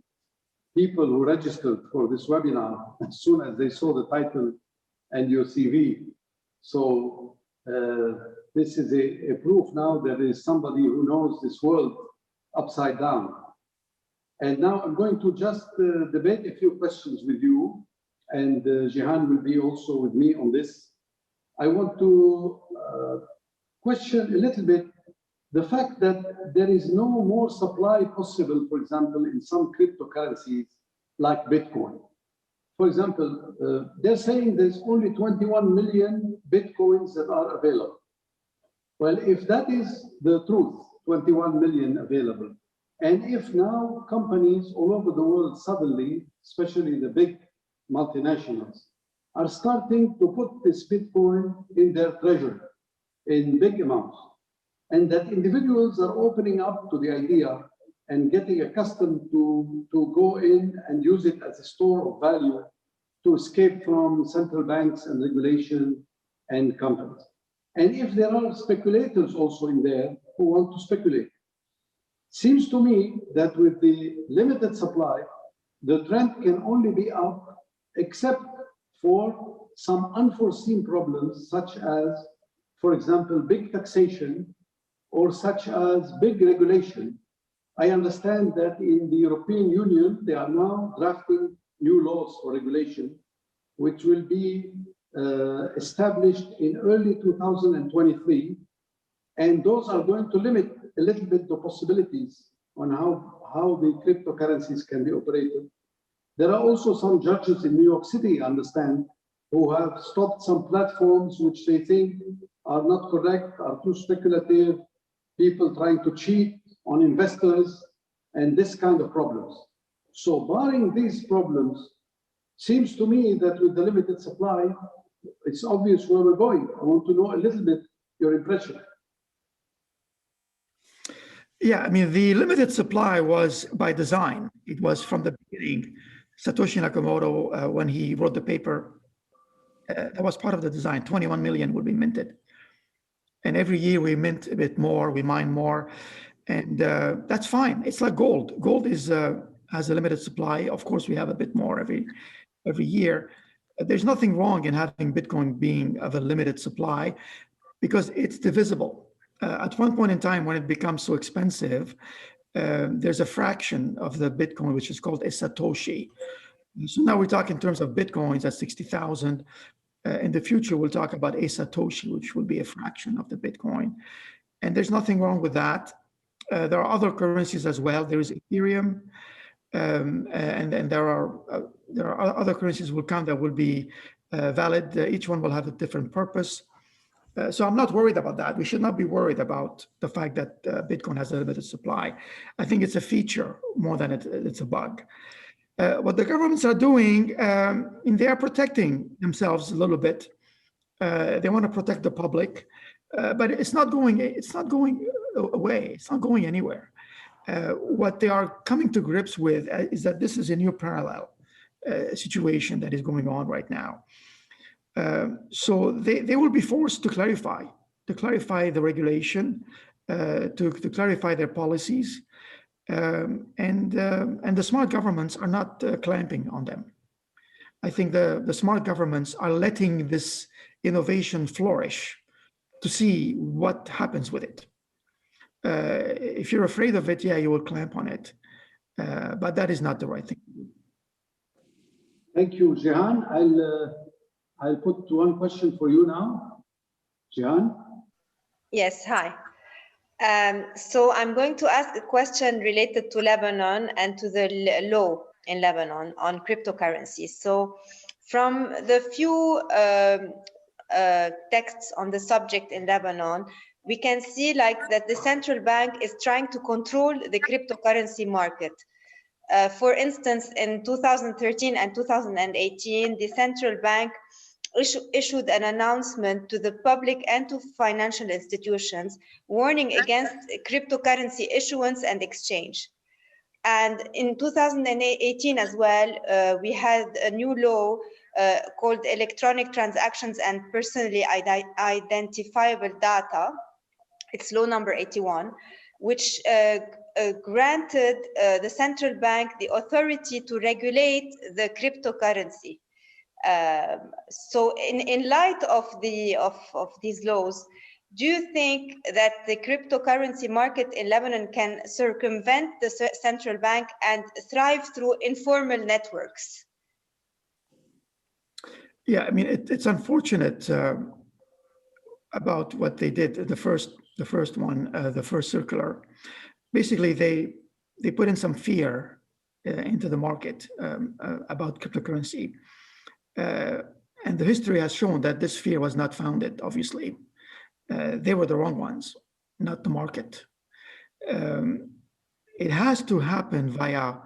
people who registered for this webinar as soon as they saw the title and your CV. So this is a proof now that there is somebody who knows this world upside down. And now I'm going to just debate a few questions with you, and Jihan will be also with me on this. I want to question a little bit the fact that there is no more supply possible, for example, in some cryptocurrencies like Bitcoin. For example, they're saying there's only 21 million Bitcoins that are available. Well, if that is the truth, 21 million available, and if now companies all over the world suddenly, especially the big multinationals, are starting to put this Bitcoin in their treasury in big amounts, and that individuals are opening up to the idea and getting accustomed to go in and use it as a store of value to escape from central banks and regulation and companies. And if there are speculators also in there who want to speculate, seems to me that with the limited supply, the trend can only be up, except for some unforeseen problems, such as, for example, big taxation, or such as big regulation. I understand that in the European Union, they are now drafting new laws for regulation, which will be established in early 2023. And those are going to limit a little bit the possibilities on how the cryptocurrencies can be operated. There are also some judges in New York City, I understand, who have stopped some platforms which they think are not correct, are too speculative, people trying to cheat on investors, and this kind of problems. So barring these problems, seems to me that with the limited supply, it's obvious where we're going. I want to know a little bit your impression. Yeah, I mean, the limited supply was by design. It was from the beginning. Satoshi Nakamoto, when he wrote the paper, that was part of the design. 21 million would be minted. And every year we mint a bit more, we mine more, and that's fine. It's like gold. Gold is has a limited supply. Of course, we have a bit more every year. There's nothing wrong in having Bitcoin being of a limited supply because it's divisible. At one point in time, when it becomes so expensive, there's a fraction of the Bitcoin which is called a Satoshi. So now we talk in terms of Bitcoins at 60,000. In the future, we'll talk about a Satoshi, which will be a fraction of the Bitcoin. And there's nothing wrong with that. There are other currencies as well. There is Ethereum, and there are other currencies will come that will be valid. Each one will have a different purpose. So I'm not worried about that. We should not be worried about the fact that Bitcoin has a limited supply. I think it's a feature more than it's a bug. What the governments are doing, they are protecting themselves a little bit. They want to protect the public, but it's not going away. It's not going anywhere. What they are coming to grips with is that this is a new parallel situation that is going on right now. So they will be forced to clarify the regulation, to clarify their policies. And the smart governments are not clamping on them. I think the smart governments are letting this innovation flourish to see what happens with it. If you're afraid of it, yeah, you will clamp on it. But that is not the right thing to do. Thank you, Jehan. I'll put one question for you now. Jehan? Yes, hi. So I'm going to ask a question related to Lebanon and to the law in Lebanon on cryptocurrencies. So from the few texts on the subject in Lebanon, we can see that the central bank is trying to control the cryptocurrency market. For instance, in 2013 and 2018, the central bank issued an announcement to the public and to financial institutions warning against cryptocurrency issuance and exchange. And in 2018 as well, we had a new law called Electronic Transactions and Personally Identifiable Data. It's law number 81, which granted the central bank the authority to regulate the cryptocurrency. So in light of these laws, do you think that the cryptocurrency market in Lebanon can circumvent the central bank and thrive through informal networks? Yeah, I mean, it's unfortunate about what they did. The first one, the first circular. Basically, they put in some fear into the market about cryptocurrency. And the history has shown that this fear was not founded, obviously. They were the wrong ones, not the market. It has to happen via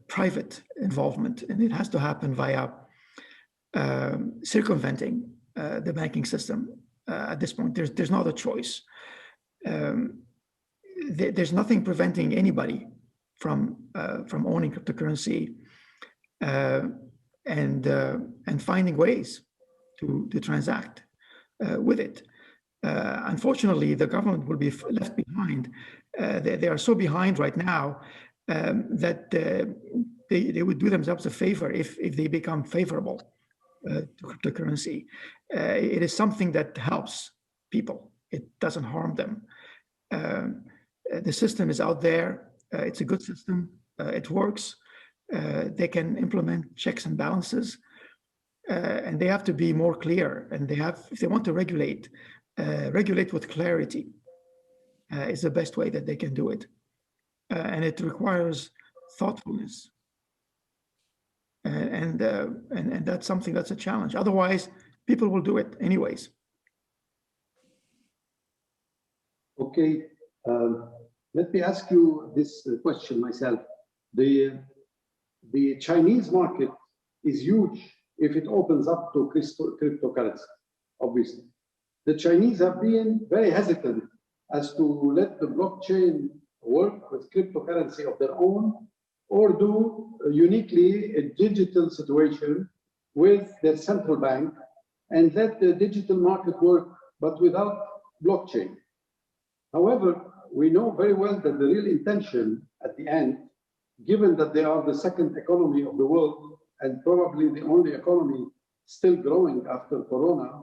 private involvement, and it has to happen via circumventing the banking system. At this point, there's no other choice. There's nothing preventing anybody from owning cryptocurrency and finding ways to transact with it. Unfortunately, the government will be left behind. They are so behind right now that they would do themselves a favor if they become favorable to cryptocurrency. It is something that helps people. It doesn't harm them. The system is out there. It's a good system. It works. They can implement checks and balances, and they have to be more clear. And if they want to regulate with clarity is the best way that they can do it. And it requires thoughtfulness. And that's something that's a challenge. Otherwise, people will do it anyways. Okay. let me ask you this question myself. The Chinese market is huge if it opens up to cryptocurrency, obviously. The Chinese have been very hesitant as to let the blockchain work with cryptocurrency of their own or do uniquely a digital situation with their central bank and let the digital market work, but without blockchain. However, we know very well that the real intention at the end, given that they are the second economy of the world and probably the only economy still growing after Corona,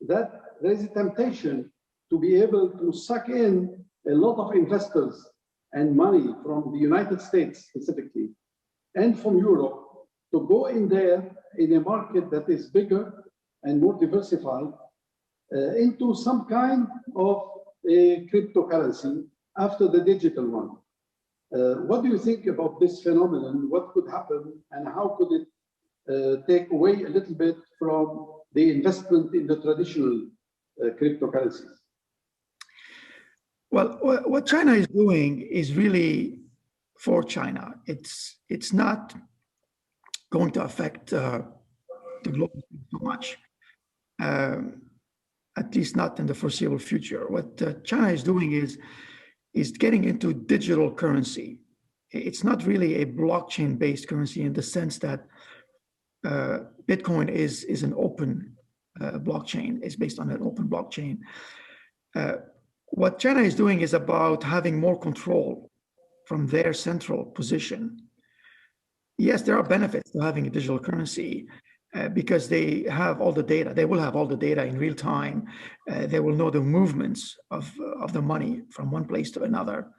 that there is a temptation to be able to suck in a lot of investors and money from the United States specifically and from Europe to go in there in a market that is bigger and more diversified into some kind of a cryptocurrency after the digital one. What do you think about this phenomenon? What could happen and how could it take away a little bit from the investment in the traditional cryptocurrencies? Well, what China is doing is really for China. It's not going to affect the global so much, at least not in the foreseeable future. What China is doing is getting into digital currency. It's not really a blockchain-based currency in the sense that Bitcoin is an open blockchain. It's based on an open blockchain. What China is doing is about having more control from their central position. Yes, there are benefits to having a digital currency because they have all the data. They will have all the data in real time. They will know the movements of the money from one place to another.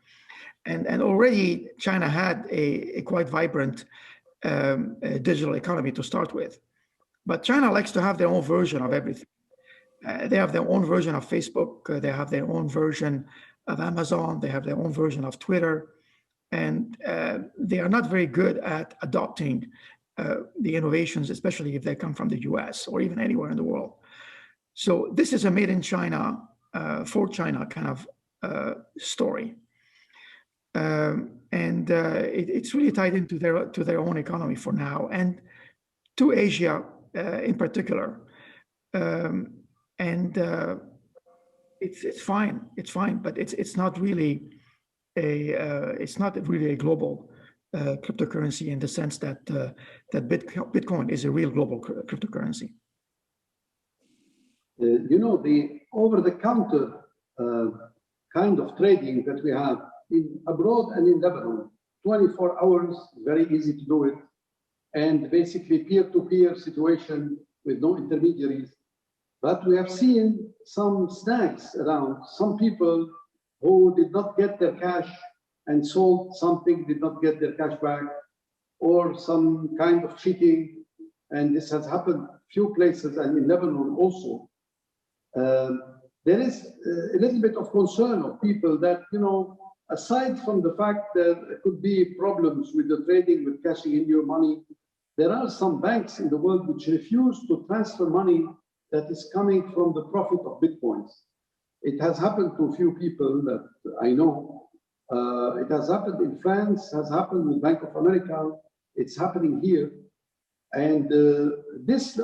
And already China had a quite vibrant digital economy to start with. But China likes to have their own version of everything. They have their own version of Facebook. They have their own version of Amazon. They have their own version of Twitter. And they are not very good at adopting the innovations, especially if they come from the US or even anywhere in the world. So this is a made in China, for China kind of story. It's really tied into their own economy for now and to Asia in particular. It's fine, but it's not really a global cryptocurrency in the sense that Bitcoin is a real global cryptocurrency. You know, the over-the-counter kind of trading that we have in abroad and in Lebanon, 24 hours, very easy to do it, and basically peer-to-peer situation with no intermediaries. But we have seen some snags around, some people who did not get their cash and sold something, did not get their cash back, or some kind of cheating. And this has happened a few places and in Lebanon also. There is a little bit of concern of people that, you know, aside from the fact that there could be problems with the trading, with cashing in your money, there are some banks in the world which refuse to transfer money that is coming from the profit of Bitcoins. It has happened to a few people that I know. It has happened in France, has happened with Bank of America. It's happening here. And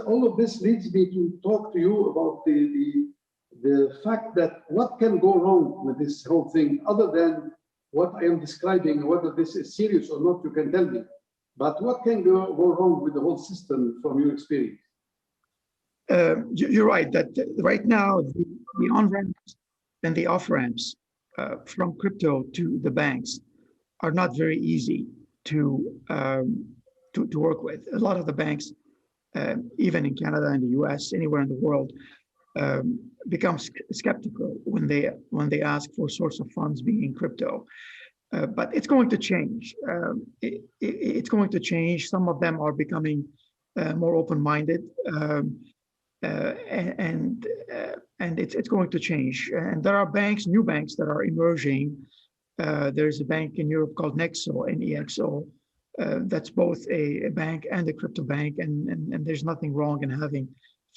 all of this leads me to talk to you about the fact that what can go wrong with this whole thing, other than what I am describing, whether this is serious or not, you can tell me. But what can go wrong with the whole system from your experience? You're right that right now the on-ramps and the off-ramps from crypto to the banks are not very easy to work with. A lot of the banks, even in Canada and the US, anywhere in the world, become skeptical when they ask for source of funds being crypto. But it's going to change. It's going to change. Some of them are becoming more open-minded. And it's going to change. And there are banks, new banks that are emerging. There's a bank in Europe called Nexo, N-E-X-O, that's both a bank and a crypto bank, and there's nothing wrong in having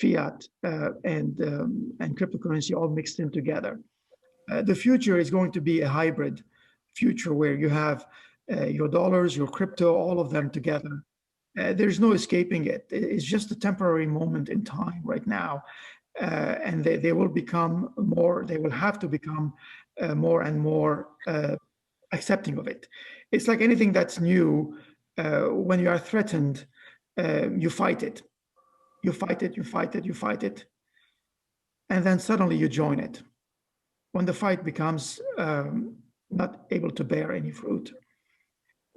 fiat and cryptocurrency all mixed in together. The future is going to be a hybrid future where you have your dollars, your crypto, all of them together. There's no escaping it. It's just a temporary moment in time right now. And they will become more, they will have to become more and more accepting of it. It's like anything that's new. When you are threatened, you fight it. You fight it, you fight it, you fight it. And then suddenly you join it. When the fight becomes not able to bear any fruit.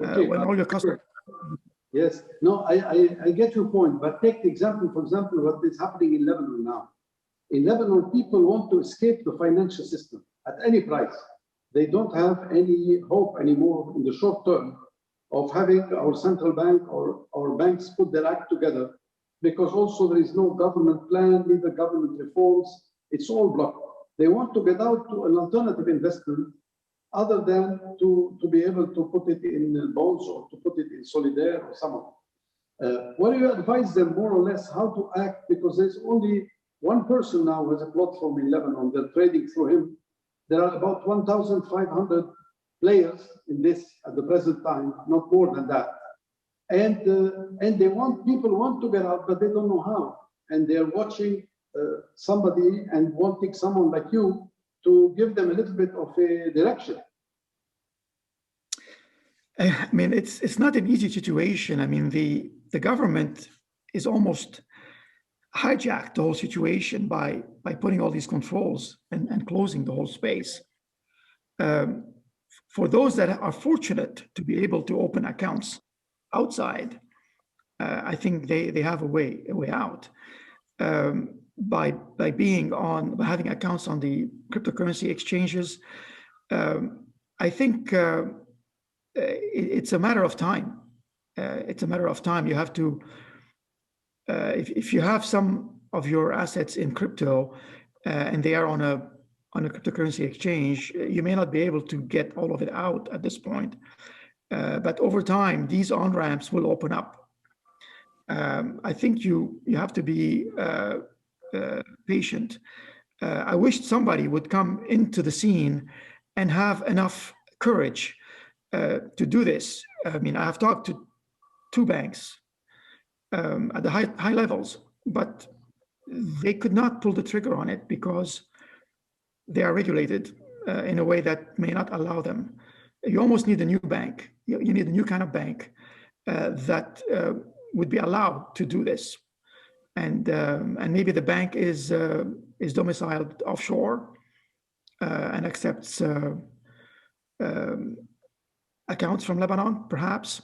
Okay, when all your customers... Yes, no, I get your point, but take the example, for example, what is happening in Lebanon now. In Lebanon, people want to escape the financial system at any price. They don't have any hope anymore in the short term of having our central bank or our banks put their act together, because also there is no government plan, neither government reforms. It's all blocked. They want to get out to an alternative investment other than to be able to put it in bonds or to put it in Solidaire or someone. What do you advise them more or less how to act? Because there's only one person now who has a platform in Lebanon. They're trading through him. There are about 1,500 players in this at the present time, not more than that. And people want to get out, but they don't know how. And they're watching somebody and wanting someone like you to give them a little bit of a direction. I mean, it's not an easy situation. I mean, the government is almost hijacked the whole situation by putting all these controls and closing the whole space. For those that are fortunate to be able to open accounts outside, I think they have a way out. By having accounts on the cryptocurrency exchanges, I think it's a matter of time. It's a matter of time. You have to, if you have some of your assets in crypto and they are on a cryptocurrency exchange, you may not be able to get all of it out at this point. But over time, these on-ramps will open up. I think you have to be patient. I wish somebody would come into the scene and have enough courage to do this. I mean, I have talked to 2 banks at the high levels, but they could not pull the trigger on it because they are regulated in a way that may not allow them. You almost need a new bank. You need a new kind of bank that would be allowed to do this. And maybe the bank is domiciled offshore and accepts accounts from Lebanon, perhaps.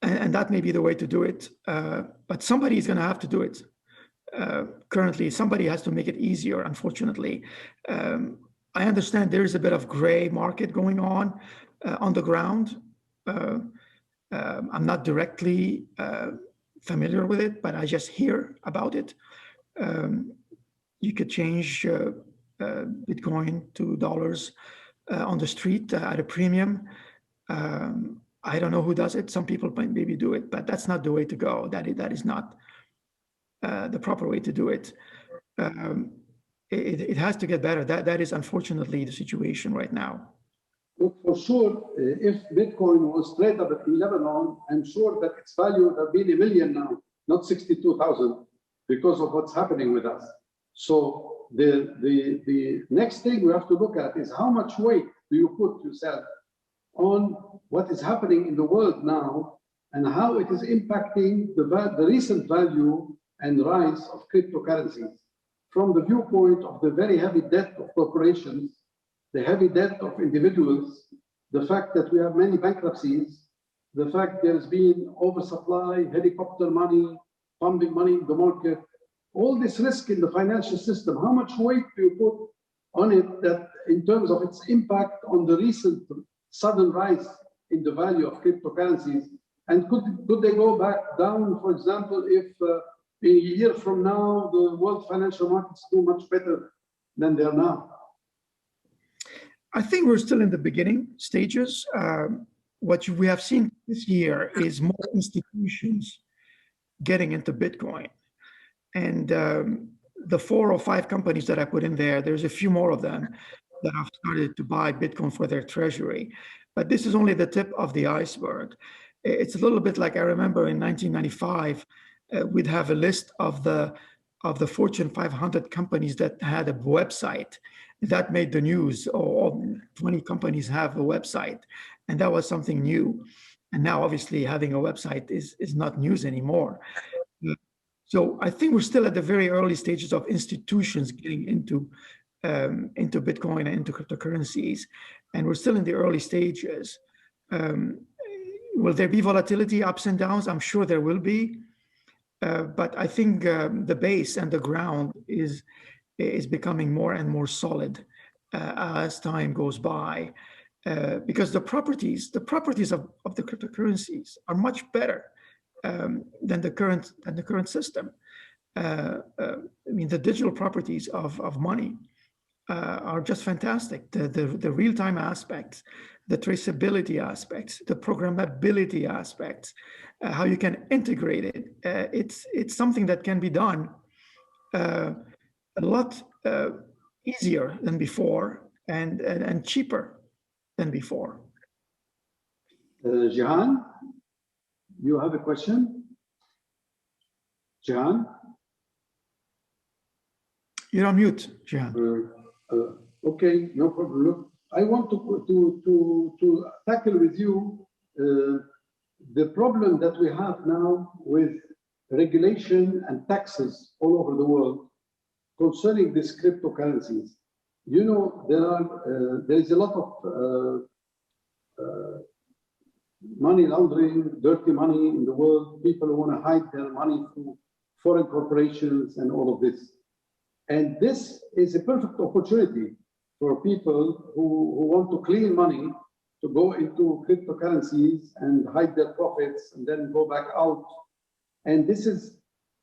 And that may be the way to do it. But somebody is going to have to do it. Currently, somebody has to make it easier, unfortunately. I understand there is a bit of gray market going on the ground. I'm not directly familiar with it, but I just hear about it. You could change Bitcoin to dollars on the street at a premium. I don't know who does it. Some people might maybe do it, but that's not the way to go. That is not the proper way to do it. It has to get better. That is unfortunately the situation right now. Look, for sure, if Bitcoin was traded in Lebanon, I'm sure that its value would have been $1 million now, not 62,000, because of what's happening with us. So the next thing we have to look at is how much weight do you put yourself on what is happening in the world now and how it is impacting the recent value and rise of cryptocurrencies from the viewpoint of the very heavy debt of corporations, the heavy debt of individuals, the fact that we have many bankruptcies, the fact there's been oversupply, helicopter money, pumping money in the market, all this risk in the financial system, how much weight do you put on it that in terms of its impact on the recent sudden rise in the value of cryptocurrencies? And could they go back down, for example, if a year from now, the world financial markets do much better than they are now? I think we're still in the beginning stages. What we have seen this year is more institutions getting into Bitcoin. And the 4 or 5 companies that I put in there, there's a few more of them. that have started to buy Bitcoin for their treasury. But this is only the tip of the iceberg. It's a little bit like I remember in 1995, we'd have a list of the Fortune 500 companies that had a website. That made the news. All 20 companies have a website, and that was something new. And now, obviously, having a website is not news anymore. So I think we're still at the very early stages of institutions getting into Bitcoin and into cryptocurrencies, and we're still in the early stages. Will there be volatility, ups and downs? I'm sure there will be, but I think the base and the ground is becoming more and more solid as time goes by, because the properties of the cryptocurrencies are much better than the current system. I mean, the digital properties of money are just fantastic. The real-time aspects, the traceability aspects, the programmability aspects, how you can integrate it. It's something that can be done a lot easier than before and cheaper than before. Jihan, you have a question? Jihan? You're on mute, Jihan. Okay, no problem. Look, I want to tackle with you the problem that we have now with regulation and taxes all over the world concerning these cryptocurrencies. You know, there is a lot of money laundering, dirty money in the world. People who want to hide their money through foreign corporations and all of this. And this is a perfect opportunity for people who want to clean money to go into cryptocurrencies and hide their profits and then go back out. And this is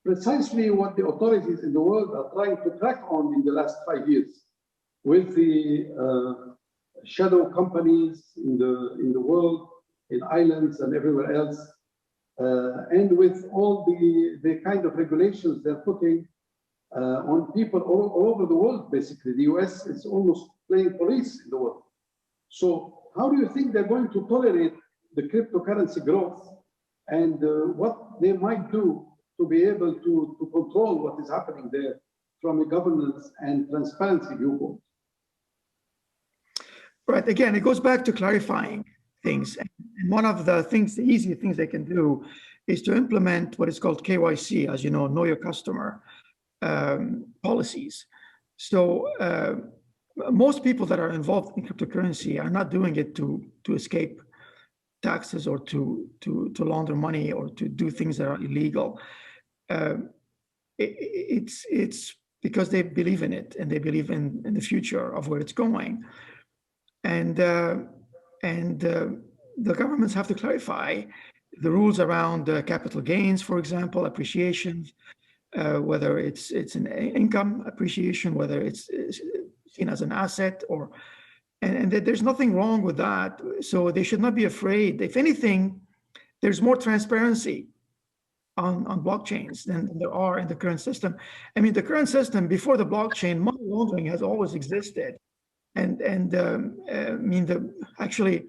precisely what the authorities in the world are trying to crack on in the last 5 years with the shadow companies in the world, in islands and everywhere else, and with all the kind of regulations they're putting on people all over the world. Basically, the US is almost playing police in the world. So how do you think they're going to tolerate the cryptocurrency growth, and what they might do to be able to control what is happening there from a governance and transparency viewpoint? Right. Again, it goes back to clarifying things. And one of the things, the easy things they can do is to implement what is called KYC, as you know your customer policies. So most people that are involved in cryptocurrency are not doing it to escape taxes or to launder money or to do things that are illegal. It's because they believe in it and they believe in the future of where it's going. And the governments have to clarify the rules around capital gains, for example, appreciation, whether it's an income appreciation, whether it's seen as an asset, and there's nothing wrong with that. So they should not be afraid. If anything, there's more transparency on blockchains than there are in the current system. I mean, the current system before the blockchain, money laundering has always existed. And I mean, actually,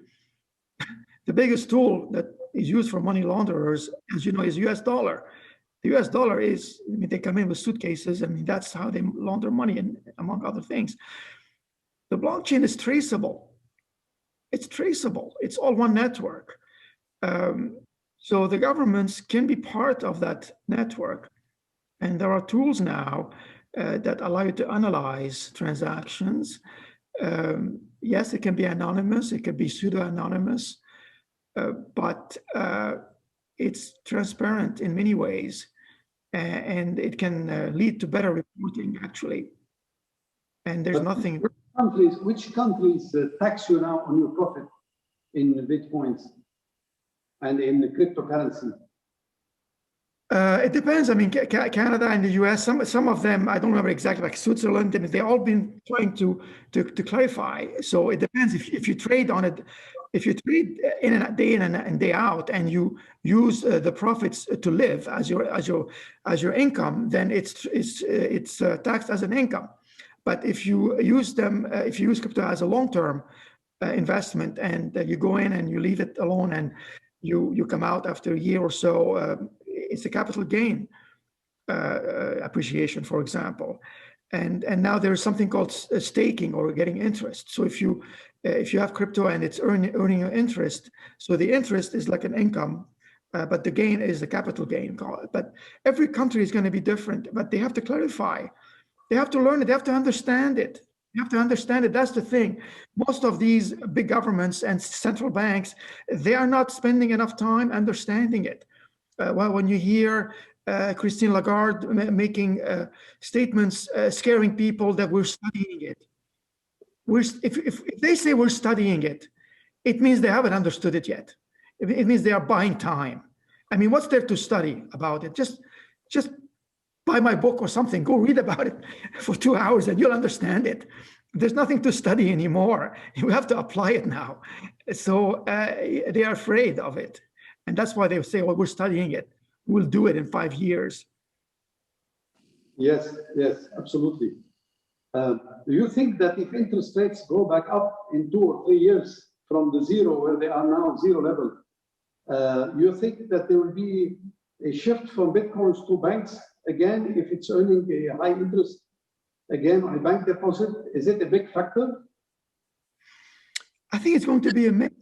the biggest tool that is used for money launderers, as you know, is US dollar. The US dollar is, I mean, they come in with suitcases. I mean, that's how they launder money, and among other things. The blockchain is traceable. It's traceable. It's all one network. So the governments can be part of that network. And there are tools now that allow you to analyze transactions. Yes, it can be anonymous. It can be pseudo-anonymous. But it's transparent in many ways, and it can lead to better reporting, actually. And there's nothing. Which countries tax you now on your profit in Bitcoins and in the cryptocurrency? It depends. I mean, Canada and the US, some of them, I don't remember exactly, like Switzerland, and they've all been trying to clarify. So it depends. If you trade on it, if you trade in and day out, and you use the profits to live as your income, then it's taxed as an income. But if you use them, if you use crypto as a long-term investment, and you go in and you leave it alone, and you come out after a year or so, it's a capital gain appreciation, for example. And now there's something called staking, or getting interest. So if you have crypto and it's earning an interest, so the interest is like an income, but the gain is the capital gain, call it. But every country is going to be different, but they have to clarify. They have to learn it. They have to understand it. You have to understand it. That's the thing. Most of these big governments and central banks, they are not spending enough time understanding it. Well, when you hear Christine Lagarde making statements scaring people that we're studying it. If they say we're studying it, it means they haven't understood it yet. It means they are buying time. I mean, what's there to study about it? Just buy my book or something. Go read about it for 2 hours and you'll understand it. There's nothing to study anymore. You have to apply it now. So they are afraid of it. And that's why they say, well, we're studying it. We'll do it in 5 years. Yes, absolutely. Do you think that if interest rates go back up in 2 or 3 years from the zero where they are now, zero level, you think that there will be a shift from Bitcoins to banks again if it's earning a high interest again on a bank deposit? Is it a big factor? I think it's going to be a mix.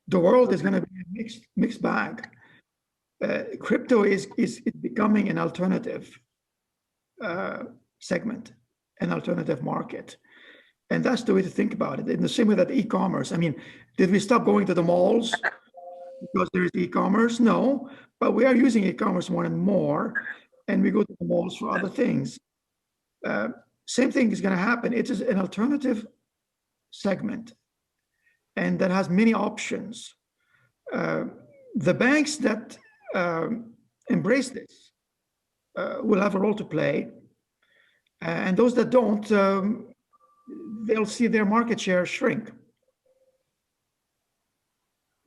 The world is going to be a mixed bag. Crypto is becoming an alternative segment, an alternative market. And that's the way to think about it. In the same way that e-commerce, I mean, did we stop going to the malls because there's e-commerce? No, but we are using e-commerce more and more, and we go to the malls for other things. Same thing is going to happen. It is an alternative segment, and that has many options. The banks that embrace this will have a role to play, and those that don't, they'll see their market share shrink.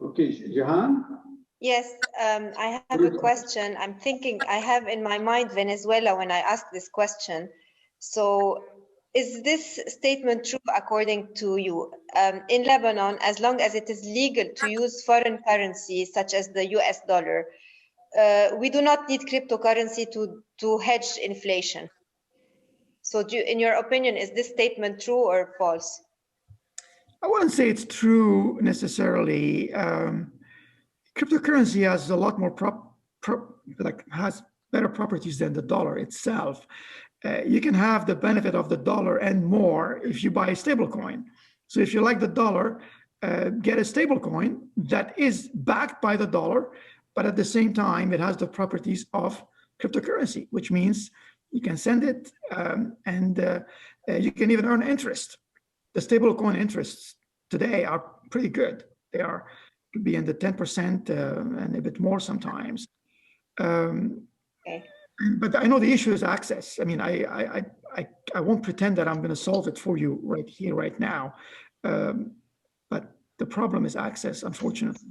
Okay, Jahan? Yes, I have a question. I'm thinking, I have in my mind Venezuela when I ask this question. So is this statement true according to you? In Lebanon, as long as it is legal to use foreign currency such as the US dollar, we do not need cryptocurrency to hedge inflation. So in your opinion, is this statement true or false? I wouldn't say it's true necessarily. Cryptocurrency has a lot more has better properties than the dollar itself. You can have the benefit of the dollar and more if you buy a stable coin. So if you like the dollar, get a stable coin that is backed by the dollar, but at the same time, it has the properties of cryptocurrency, which means you can send it and you can even earn interest. The stable coin interests today are pretty good. They could be in the 10% and a bit more sometimes. Okay. But I know the issue is access. I mean, I won't pretend that I'm going to solve it for you right here, right now. But the problem is access, unfortunately.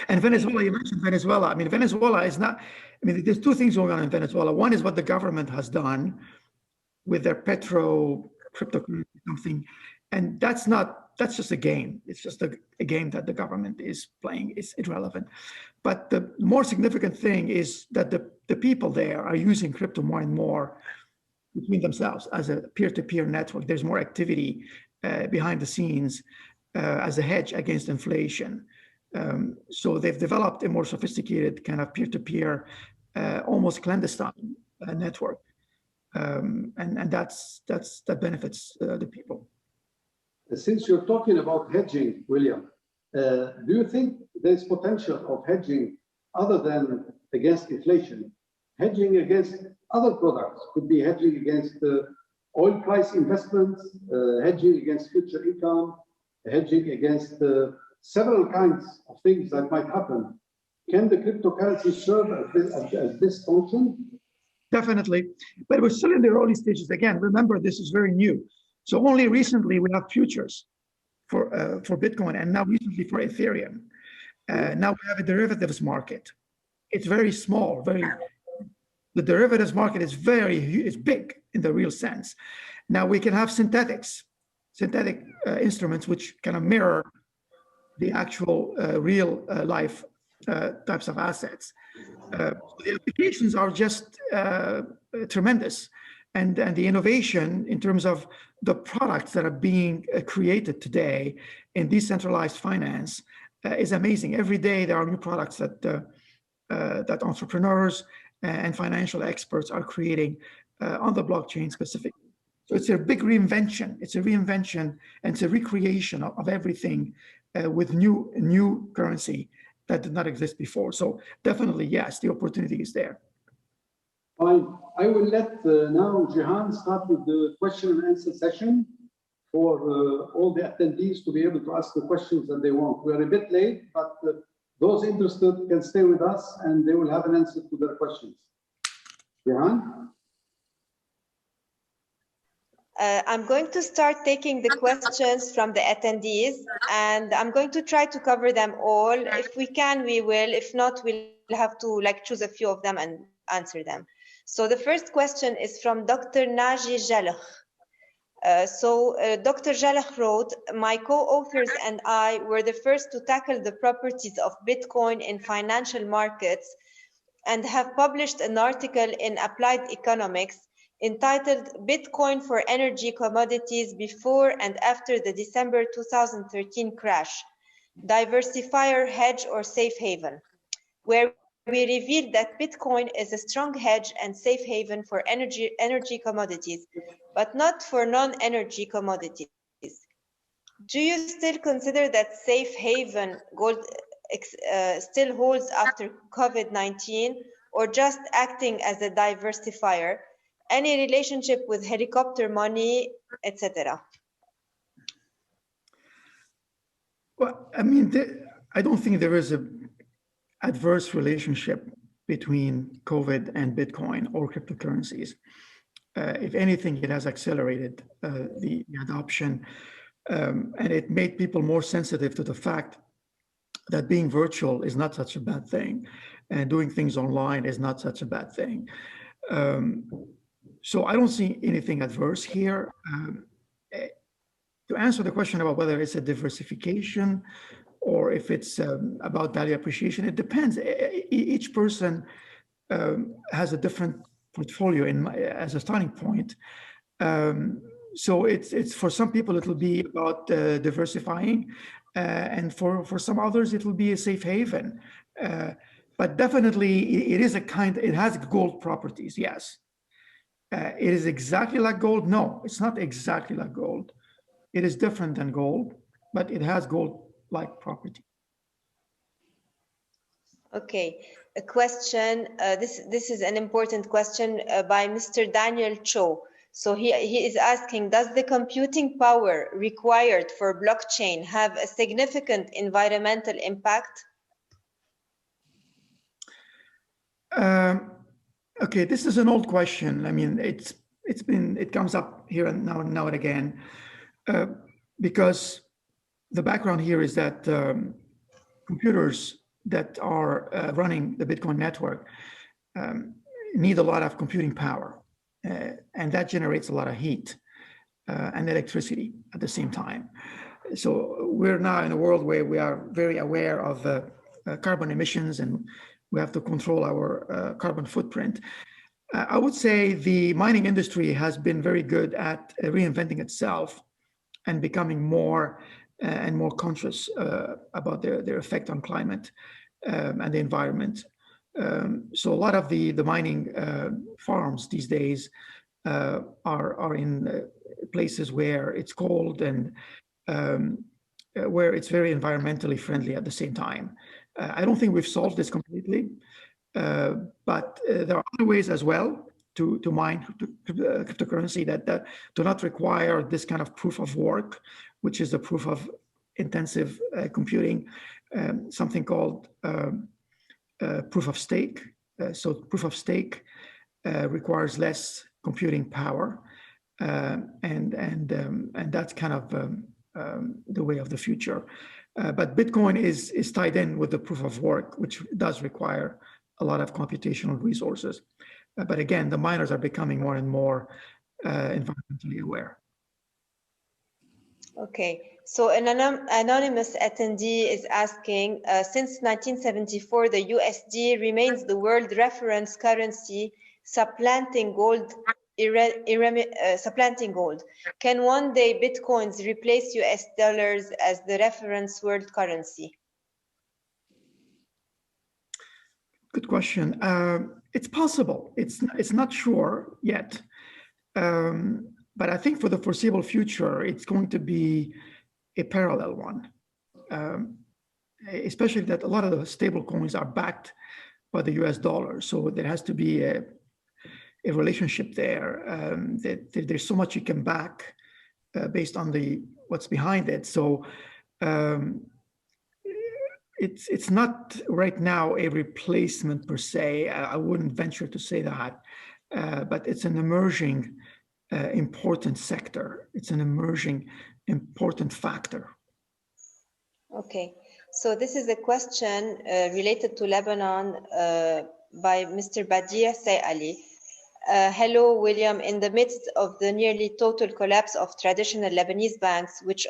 And Venezuela, you mentioned Venezuela. I mean, Venezuela is not, I mean, there's two things going on in Venezuela. One is what the government has done with their cryptocurrency something. And that's just a game. It's just a game that the government is playing. It's irrelevant. But the more significant thing is that the people there are using crypto more and more between themselves as a peer-to-peer network. There's more activity behind the scenes as a hedge against inflation. So they've developed a more sophisticated kind of peer-to-peer, almost clandestine network. And that benefits the people. Since you're talking about hedging, William, do you think there's potential of hedging other than against inflation? Hedging against other products could be hedging against oil price investments, hedging against future income, hedging against several kinds of things that might happen. Can the cryptocurrency serve as this function? Definitely, but we're still in the early stages. Again, remember, this is very new. So only recently we have futures for Bitcoin, and now recently for Ethereum. Now we have a derivatives market. It's very small, the derivatives market is is big in the real sense. Now we can have synthetic instruments which kind of mirror the actual real life types of assets. The applications are just tremendous, and the innovation in terms of the products that are being created today in decentralized finance is amazing. Every day there are new products that entrepreneurs and financial experts are creating on the blockchain specifically. So it's a big reinvention. It's a reinvention and it's a recreation of everything with new currency that did not exist before. So definitely, yes, the opportunity is there. Fine. I will let now Jihan start with the question and answer session for all the attendees to be able to ask the questions that they want. We are a bit late, but those interested can stay with us and they will have an answer to their questions. Jihan? I'm going to start taking the questions from the attendees, and I'm going to try to cover them all. If we can, we will. If not, we'll have to choose a few of them and answer them. So the first question is from Dr. Naji Jalakh. Dr. Jalakh wrote, my co-authors and I were the first to tackle the properties of Bitcoin in financial markets and have published an article in Applied Economics entitled Bitcoin for Energy Commodities Before and After the December 2013 Crash, Diversifier, Hedge or Safe Haven, where we revealed that Bitcoin is a strong hedge and safe haven for energy commodities, but not for non-energy commodities. Do you still consider that safe haven gold still holds after COVID-19, or just acting as a diversifier? Any relationship with helicopter money, etc.? Well, I mean, I don't think there is an adverse relationship between COVID and Bitcoin or cryptocurrencies. If anything, it has accelerated the adoption, and it made people more sensitive to the fact that being virtual is not such a bad thing, and doing things online is not such a bad thing. So I don't see anything adverse here. To answer the question about whether it's a diversification or if it's about value appreciation, it depends. Each person has a different portfolio as a starting point. So it's for some people, it'll be about diversifying, and for some others, it will be a safe haven. But definitely, it has gold properties, yes. It is exactly like gold? No, it's not exactly like gold. It is different than gold, but it has gold-like property. Okay, a question. This is an important question by Mr. Daniel Cho. So he is asking, does the computing power required for blockchain have a significant environmental impact? Okay, this is an old question. I mean, it comes up here and now and again, because the background here is that computers that are running the Bitcoin network need a lot of computing power, and that generates a lot of heat and electricity at the same time. So we're now in a world where we are very aware of carbon emissions, and we have to control our carbon footprint. I would say the mining industry has been very good at reinventing itself and becoming more and more conscious about their effect on climate and the environment. So a lot of the mining farms these days are in places where it's cold and where it's very environmentally friendly at the same time. I don't think we've solved this completely, but there are other ways as well to mine cryptocurrency that do not require this kind of proof of work, which is the proof of intensive computing, something called proof of stake. So proof of stake requires less computing power, and that's kind of the way of the future. But Bitcoin is tied in with the proof of work, which does require a lot of computational resources. But again, the miners are becoming more and more environmentally aware. Okay, so an anonymous attendee is asking, since 1974, the USD remains the world reference currency, supplanting gold. Supplanting gold. Can one day Bitcoins replace US dollars as the reference world currency? Good question. It's possible. It's not sure yet. But I think for the foreseeable future, it's going to be a parallel one, especially that a lot of the stable coins are backed by the US dollar. So there has to be a relationship there. That there's so much you can back based on what's behind it. So it's not right now a replacement per se. I wouldn't venture to say that, but it's an emerging important sector. It's an emerging important factor. Okay, so this is a question related to Lebanon by Mr. Badia Sayali. Hello, William. In the midst of the nearly total collapse of traditional Lebanese banks, which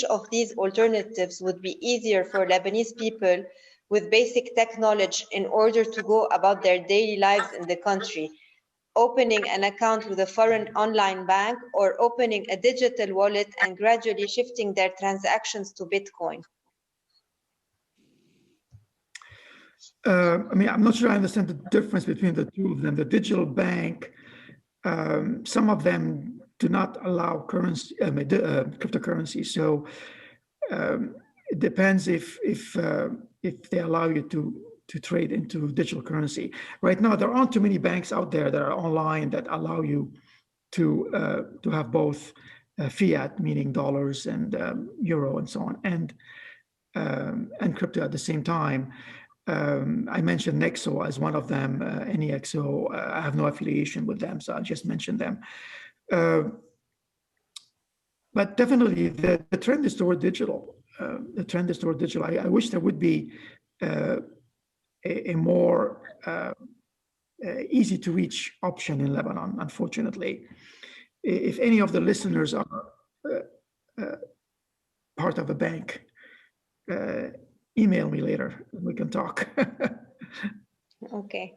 of these alternatives would be easier for Lebanese people with basic tech knowledge in order to go about their daily lives in the country? Opening an account with a foreign online bank, or opening a digital wallet and gradually shifting their transactions to Bitcoin? I mean, I'm not sure I understand the difference between the two of them. The digital bank, some of them do not allow cryptocurrency. So it depends if they allow you to trade into digital currency. Right now, there aren't too many banks out there that are online that allow you to have both fiat, meaning dollars and euro and so on, and crypto at the same time. I mentioned Nexo as one of them, NEXO. I have no affiliation with them, so I'll just mention them. But definitely, the trend is toward digital. The trend is toward digital. I wish there would be a more easy to reach option in Lebanon, unfortunately. If any of the listeners are part of a bank, email me later and we can talk. Okay.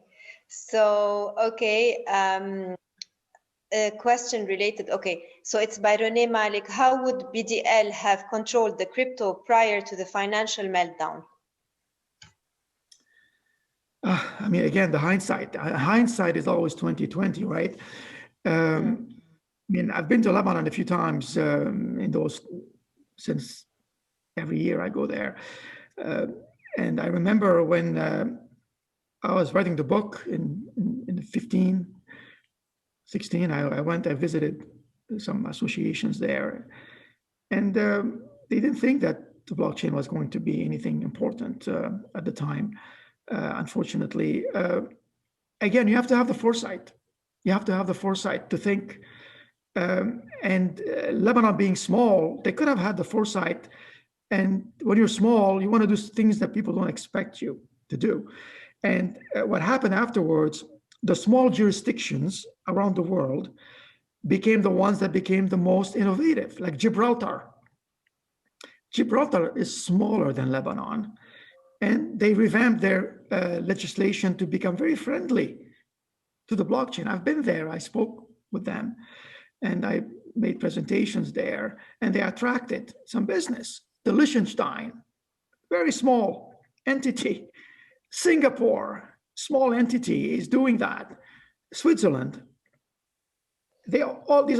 So, okay. A question related. Okay. So it's by Renee Malik. How would BDL have controlled the crypto prior to the financial meltdown? I mean, again, the hindsight is always 2020, right? I mean, I've been to Lebanon a few times since every year I go there. And I remember when I was writing the book in 15, 16, I visited some associations there. And they didn't think that the blockchain was going to be anything important at the time. Unfortunately, again, you have to have the foresight. You have to have the foresight to think. And Lebanon being small, they could have had the foresight. And when you're small, you want to do things that people don't expect you to do. And what happened afterwards, the small jurisdictions around the world became the ones that became the most innovative, like Gibraltar. Gibraltar is smaller than Lebanon. And they revamped their legislation to become very friendly to the blockchain. I've been there, I spoke with them, and I made presentations there, and they attracted some business. The Liechtenstein, very small entity. Singapore, small entity, is doing that. Switzerland. These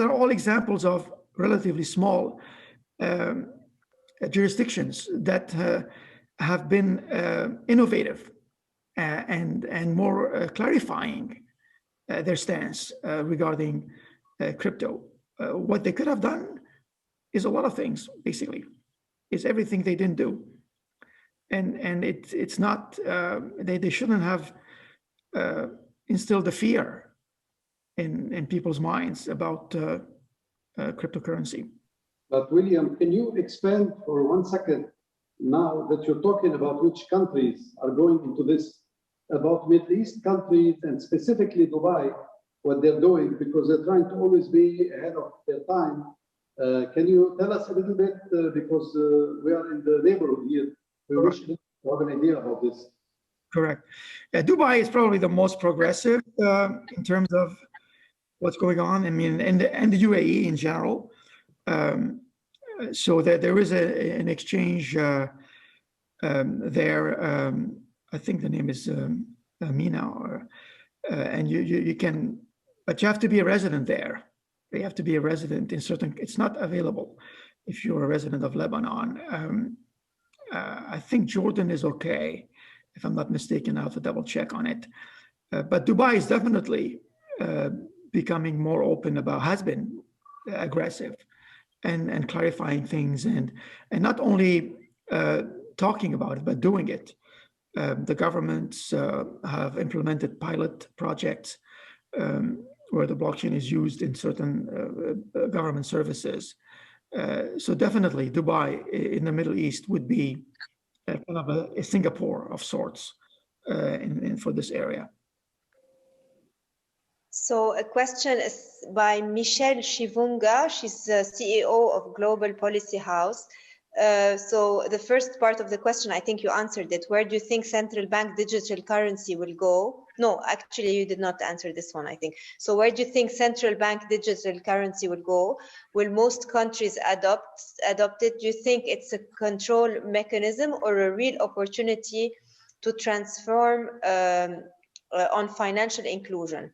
are all examples of relatively small jurisdictions that have been innovative and more clarifying their stance regarding crypto. What they could have done is a lot of things, basically. It's everything they didn't do. And it's not, they shouldn't have instilled the fear in people's minds about cryptocurrency. But William, can you expand for 1 second, now that you're talking about which countries are going into this about Middle East countries and specifically Dubai, what they're doing, because they're trying to always be ahead of their time. Can you tell us a little bit, because we are in the neighborhood here, we wish to have an idea about this. Correct. Yeah, Dubai is probably the most progressive in terms of what's going on. I mean, and the UAE in general. So there is an exchange there. I think the name is Mina, and you can, but you have to be a resident there. You have to be a resident in certain. It's not available if you're a resident of Lebanon. I think Jordan is okay, if I'm not mistaken. I have to double check on it. But Dubai is definitely becoming more open about, has been aggressive and clarifying things, and not only talking about it, but doing it. The governments have implemented pilot projects where the blockchain is used in certain government services. So definitely Dubai in the Middle East would be kind of a Singapore of sorts for this area. So a question is by Michelle Shivunga. She's the CEO of Global Policy House. So the first part of the question, I think you answered it. Where do you think central bank digital currency will go? No, actually, you did not answer this one, I think. So where do you think central bank digital currency will go? Will most countries adopt it? Do you think it's a control mechanism or a real opportunity to transform on financial inclusion?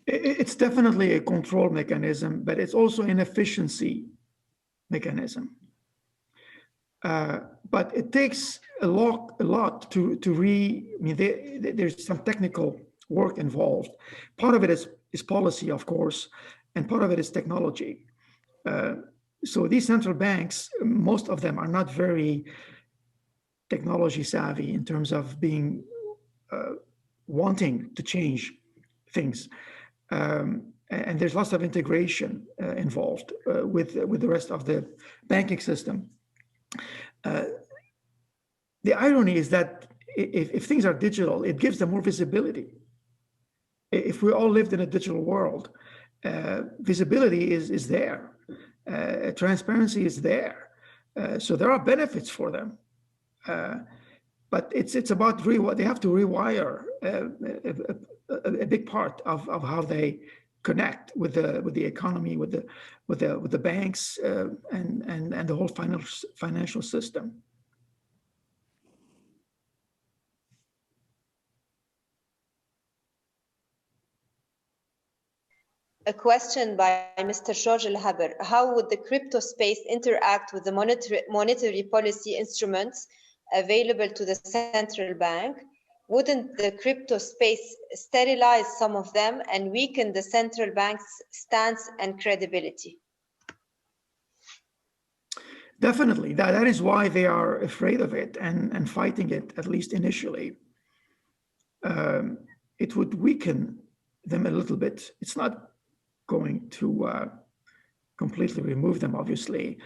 It's definitely a control mechanism, but it's also an efficiency mechanism. But it takes a lot to I mean, there's some technical work involved. Part of it is policy, of course, and part of it is technology. So these central banks, most of them are not very technology savvy in terms of being wanting to change things. And there's lots of integration involved with the rest of the banking system. The irony is that if things are digital, it gives them more visibility. If we all lived in a digital world, visibility is there, transparency is there, so there are benefits for them. But it's about they have to rewire a big part of how they connect with the economy, with the banks, and the whole financial system. A question by Mr. George El-Haber. How would the crypto space interact with the monetary policy instruments available to the central bank? Wouldn't the crypto space sterilize some of them and weaken the central bank's stance and credibility? Definitely. That is why they are afraid of it and fighting it, at least initially. It would weaken them a little bit. It's not going to completely remove them, obviously.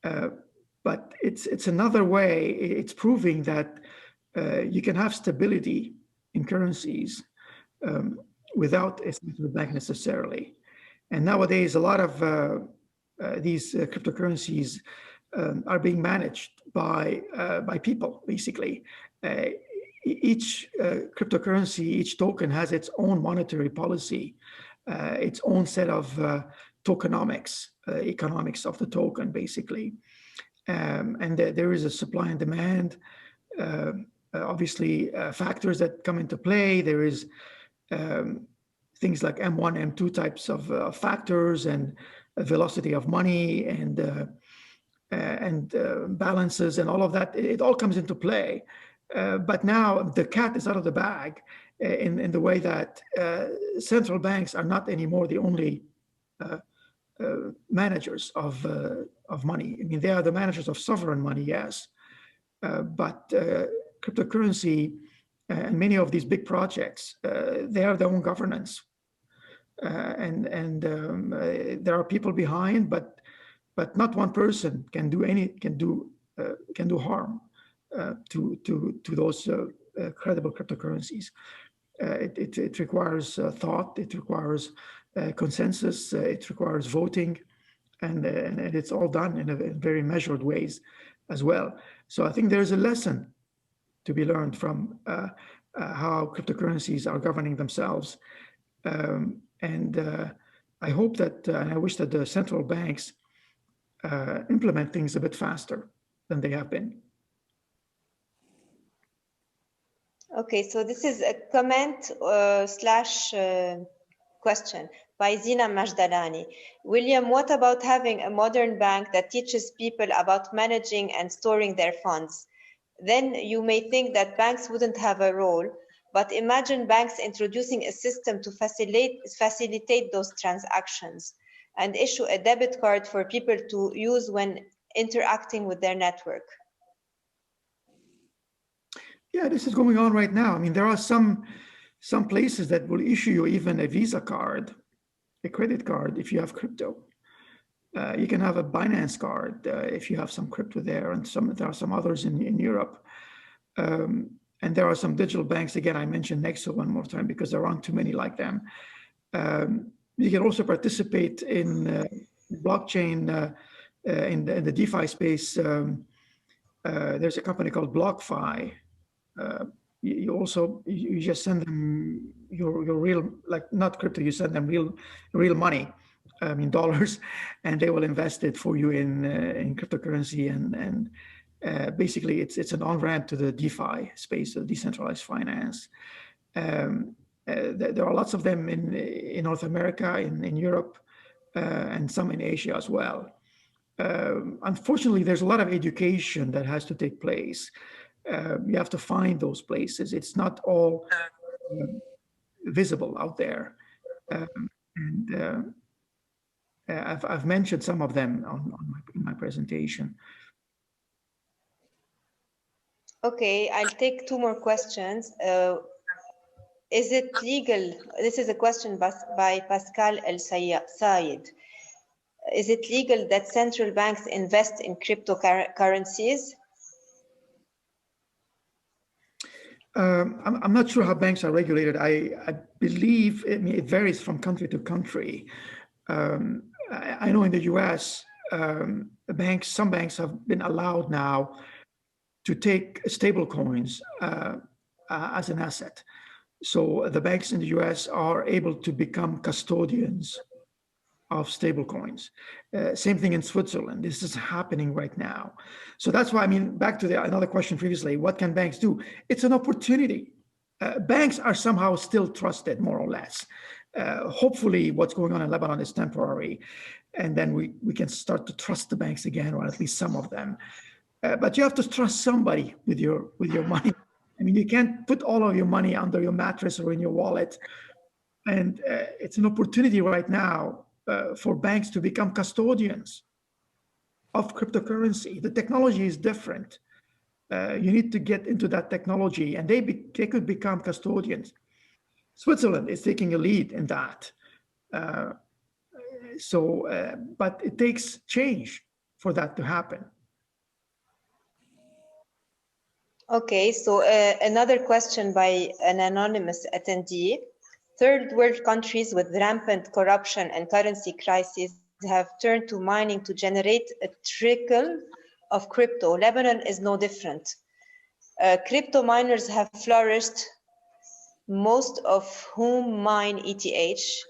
But it's another way. It's proving that you can have stability in currencies without a central bank necessarily. And nowadays, a lot of these cryptocurrencies are being managed by people, basically. Each cryptocurrency, each token has its own monetary policy, its own set of tokenomics, economics of the token, basically. And there is a supply and demand, obviously factors that come into play. There is things like M1, M2 types of factors, and velocity of money, and balances, and all of that. It all comes into play. But now the cat is out of the bag in the way that central banks are not anymore the only managers of money. I mean, they are the managers of sovereign money, yes, but cryptocurrency and many of these big projects, they are their own governance, and there are people behind, but not one person can do harm to those credible cryptocurrencies. It requires thought, it requires consensus, it requires voting, and it's all done in very measured ways as well. So I think there's a lesson to be learned from how cryptocurrencies are governing themselves. I hope that, and I wish that the central banks implement things a bit faster than they have been. Okay, so this is a comment slash question by Zina Majdalani. William, what about having a modern bank that teaches people about managing and storing their funds? Then you may think that banks wouldn't have a role, but imagine banks introducing a system to facilitate those transactions and issue a debit card for people to use when interacting with their network. Yeah, this is going on right now. I mean, there are some places that will issue you even a Visa card, a credit card, if you have crypto. You can have a Binance card if you have some crypto there, and there are some others in Europe. And there are some digital banks, again, I mentioned Nexo one more time because there aren't too many like them. You can also participate in blockchain, in the DeFi space. There's a company called BlockFi. You just send them your real, like not crypto, you send them real money, I mean dollars, and they will invest it for you in cryptocurrency, and basically it's an on-ramp to the DeFi space, the decentralized finance. There are lots of them in North America, in Europe, and some in Asia as well. Unfortunately, there's a lot of education that has to take place. You have to find those places. It's not all visible out there. I've mentioned some of them in my presentation. Okay, I'll take two more questions. Is it legal? This is a question by Pascal El Sayed. Is it legal that central banks invest in cryptocurrencies? I'm not sure how banks are regulated. I believe it varies from country to country. I know in the US, some banks have been allowed now to take stable coins as an asset. So the banks in the US are able to become custodians of stable coins. Same thing in Switzerland. This is happening right now. So that's why, I mean, back to another question previously, what can banks do? It's an opportunity. Banks are somehow still trusted, more or less. Hopefully what's going on in Lebanon is temporary, and then we can start to trust the banks again, or at least some of them. But you have to trust somebody with your money. I mean, you can't put all of your money under your mattress or in your wallet. And it's an opportunity right now for banks to become custodians of cryptocurrency. The technology is different. You need to get into that technology, and they could become custodians. Switzerland is taking a lead in that. But it takes change for that to happen. Okay, so another question by an anonymous attendee. Third world countries with rampant corruption and currency crises have turned to mining to generate a trickle of crypto. Lebanon is no different. Crypto miners have flourished, most of whom mine ETH.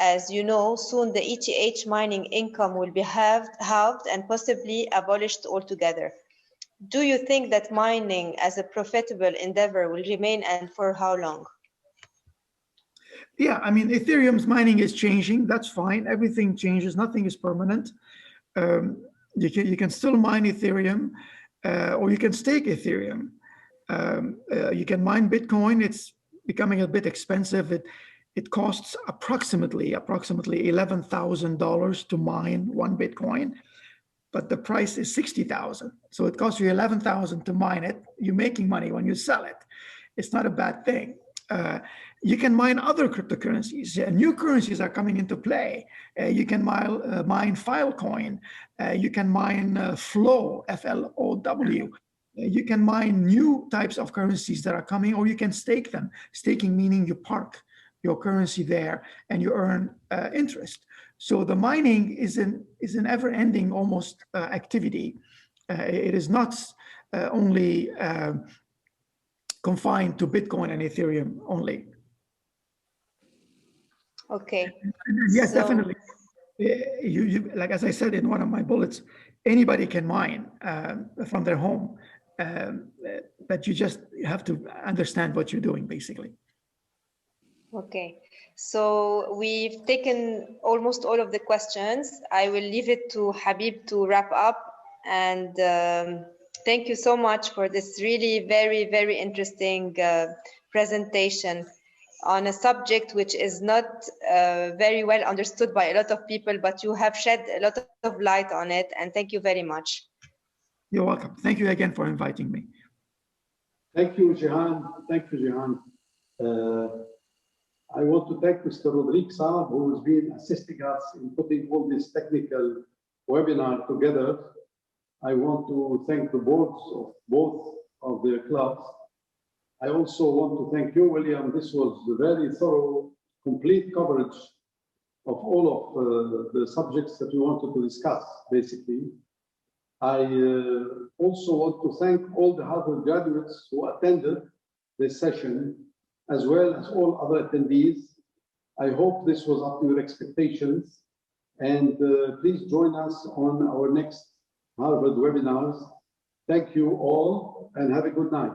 As you know, soon the ETH mining income will be halved and possibly abolished altogether. Do you think that mining as a profitable endeavor will remain, and for how long? Yeah, I mean, Ethereum's mining is changing. That's fine. Everything changes. Nothing is permanent. You can still mine Ethereum, or you can stake Ethereum. You can mine Bitcoin. It's becoming a bit expensive. It costs approximately $11,000 to mine one Bitcoin, but the price is $60,000. So it costs you $11,000 to mine it. You're making money when you sell it. It's not a bad thing. You can mine other cryptocurrencies. New currencies are coming into play. You can mine Filecoin. You can mine Flow, F-L-O-W. You can mine new types of currencies that are coming, or you can stake them. Staking meaning you park your currency there and you earn interest. So the mining is an ever-ending almost activity. It is not only confined to Bitcoin and Ethereum only. Okay. Yes, definitely. Like as I said in one of my bullets, anybody can mine from their home, but you just have to understand what you're doing, basically. Okay, so we've taken almost all of the questions. I will leave it to Habib to wrap up. And thank you so much for this really very, very interesting presentation on a subject which is not very well understood by a lot of people, but you have shed a lot of light on it. And thank you very much. You're welcome. Thank you again for inviting me. Thank you, Jihan. Thank you, Jihan. I want to thank Mr. Rodrigue Saab, who has been assisting us in putting all this technical webinar together. I want to thank the boards of both of the clubs. I also want to thank you, William. This was a very thorough, complete coverage of all of the subjects that we wanted to discuss, basically. I also want to thank all the Harvard graduates who attended this session, as well as all other attendees. I hope this was up to your expectations. And please join us on our next Harvard webinars. Thank you all and have a good night.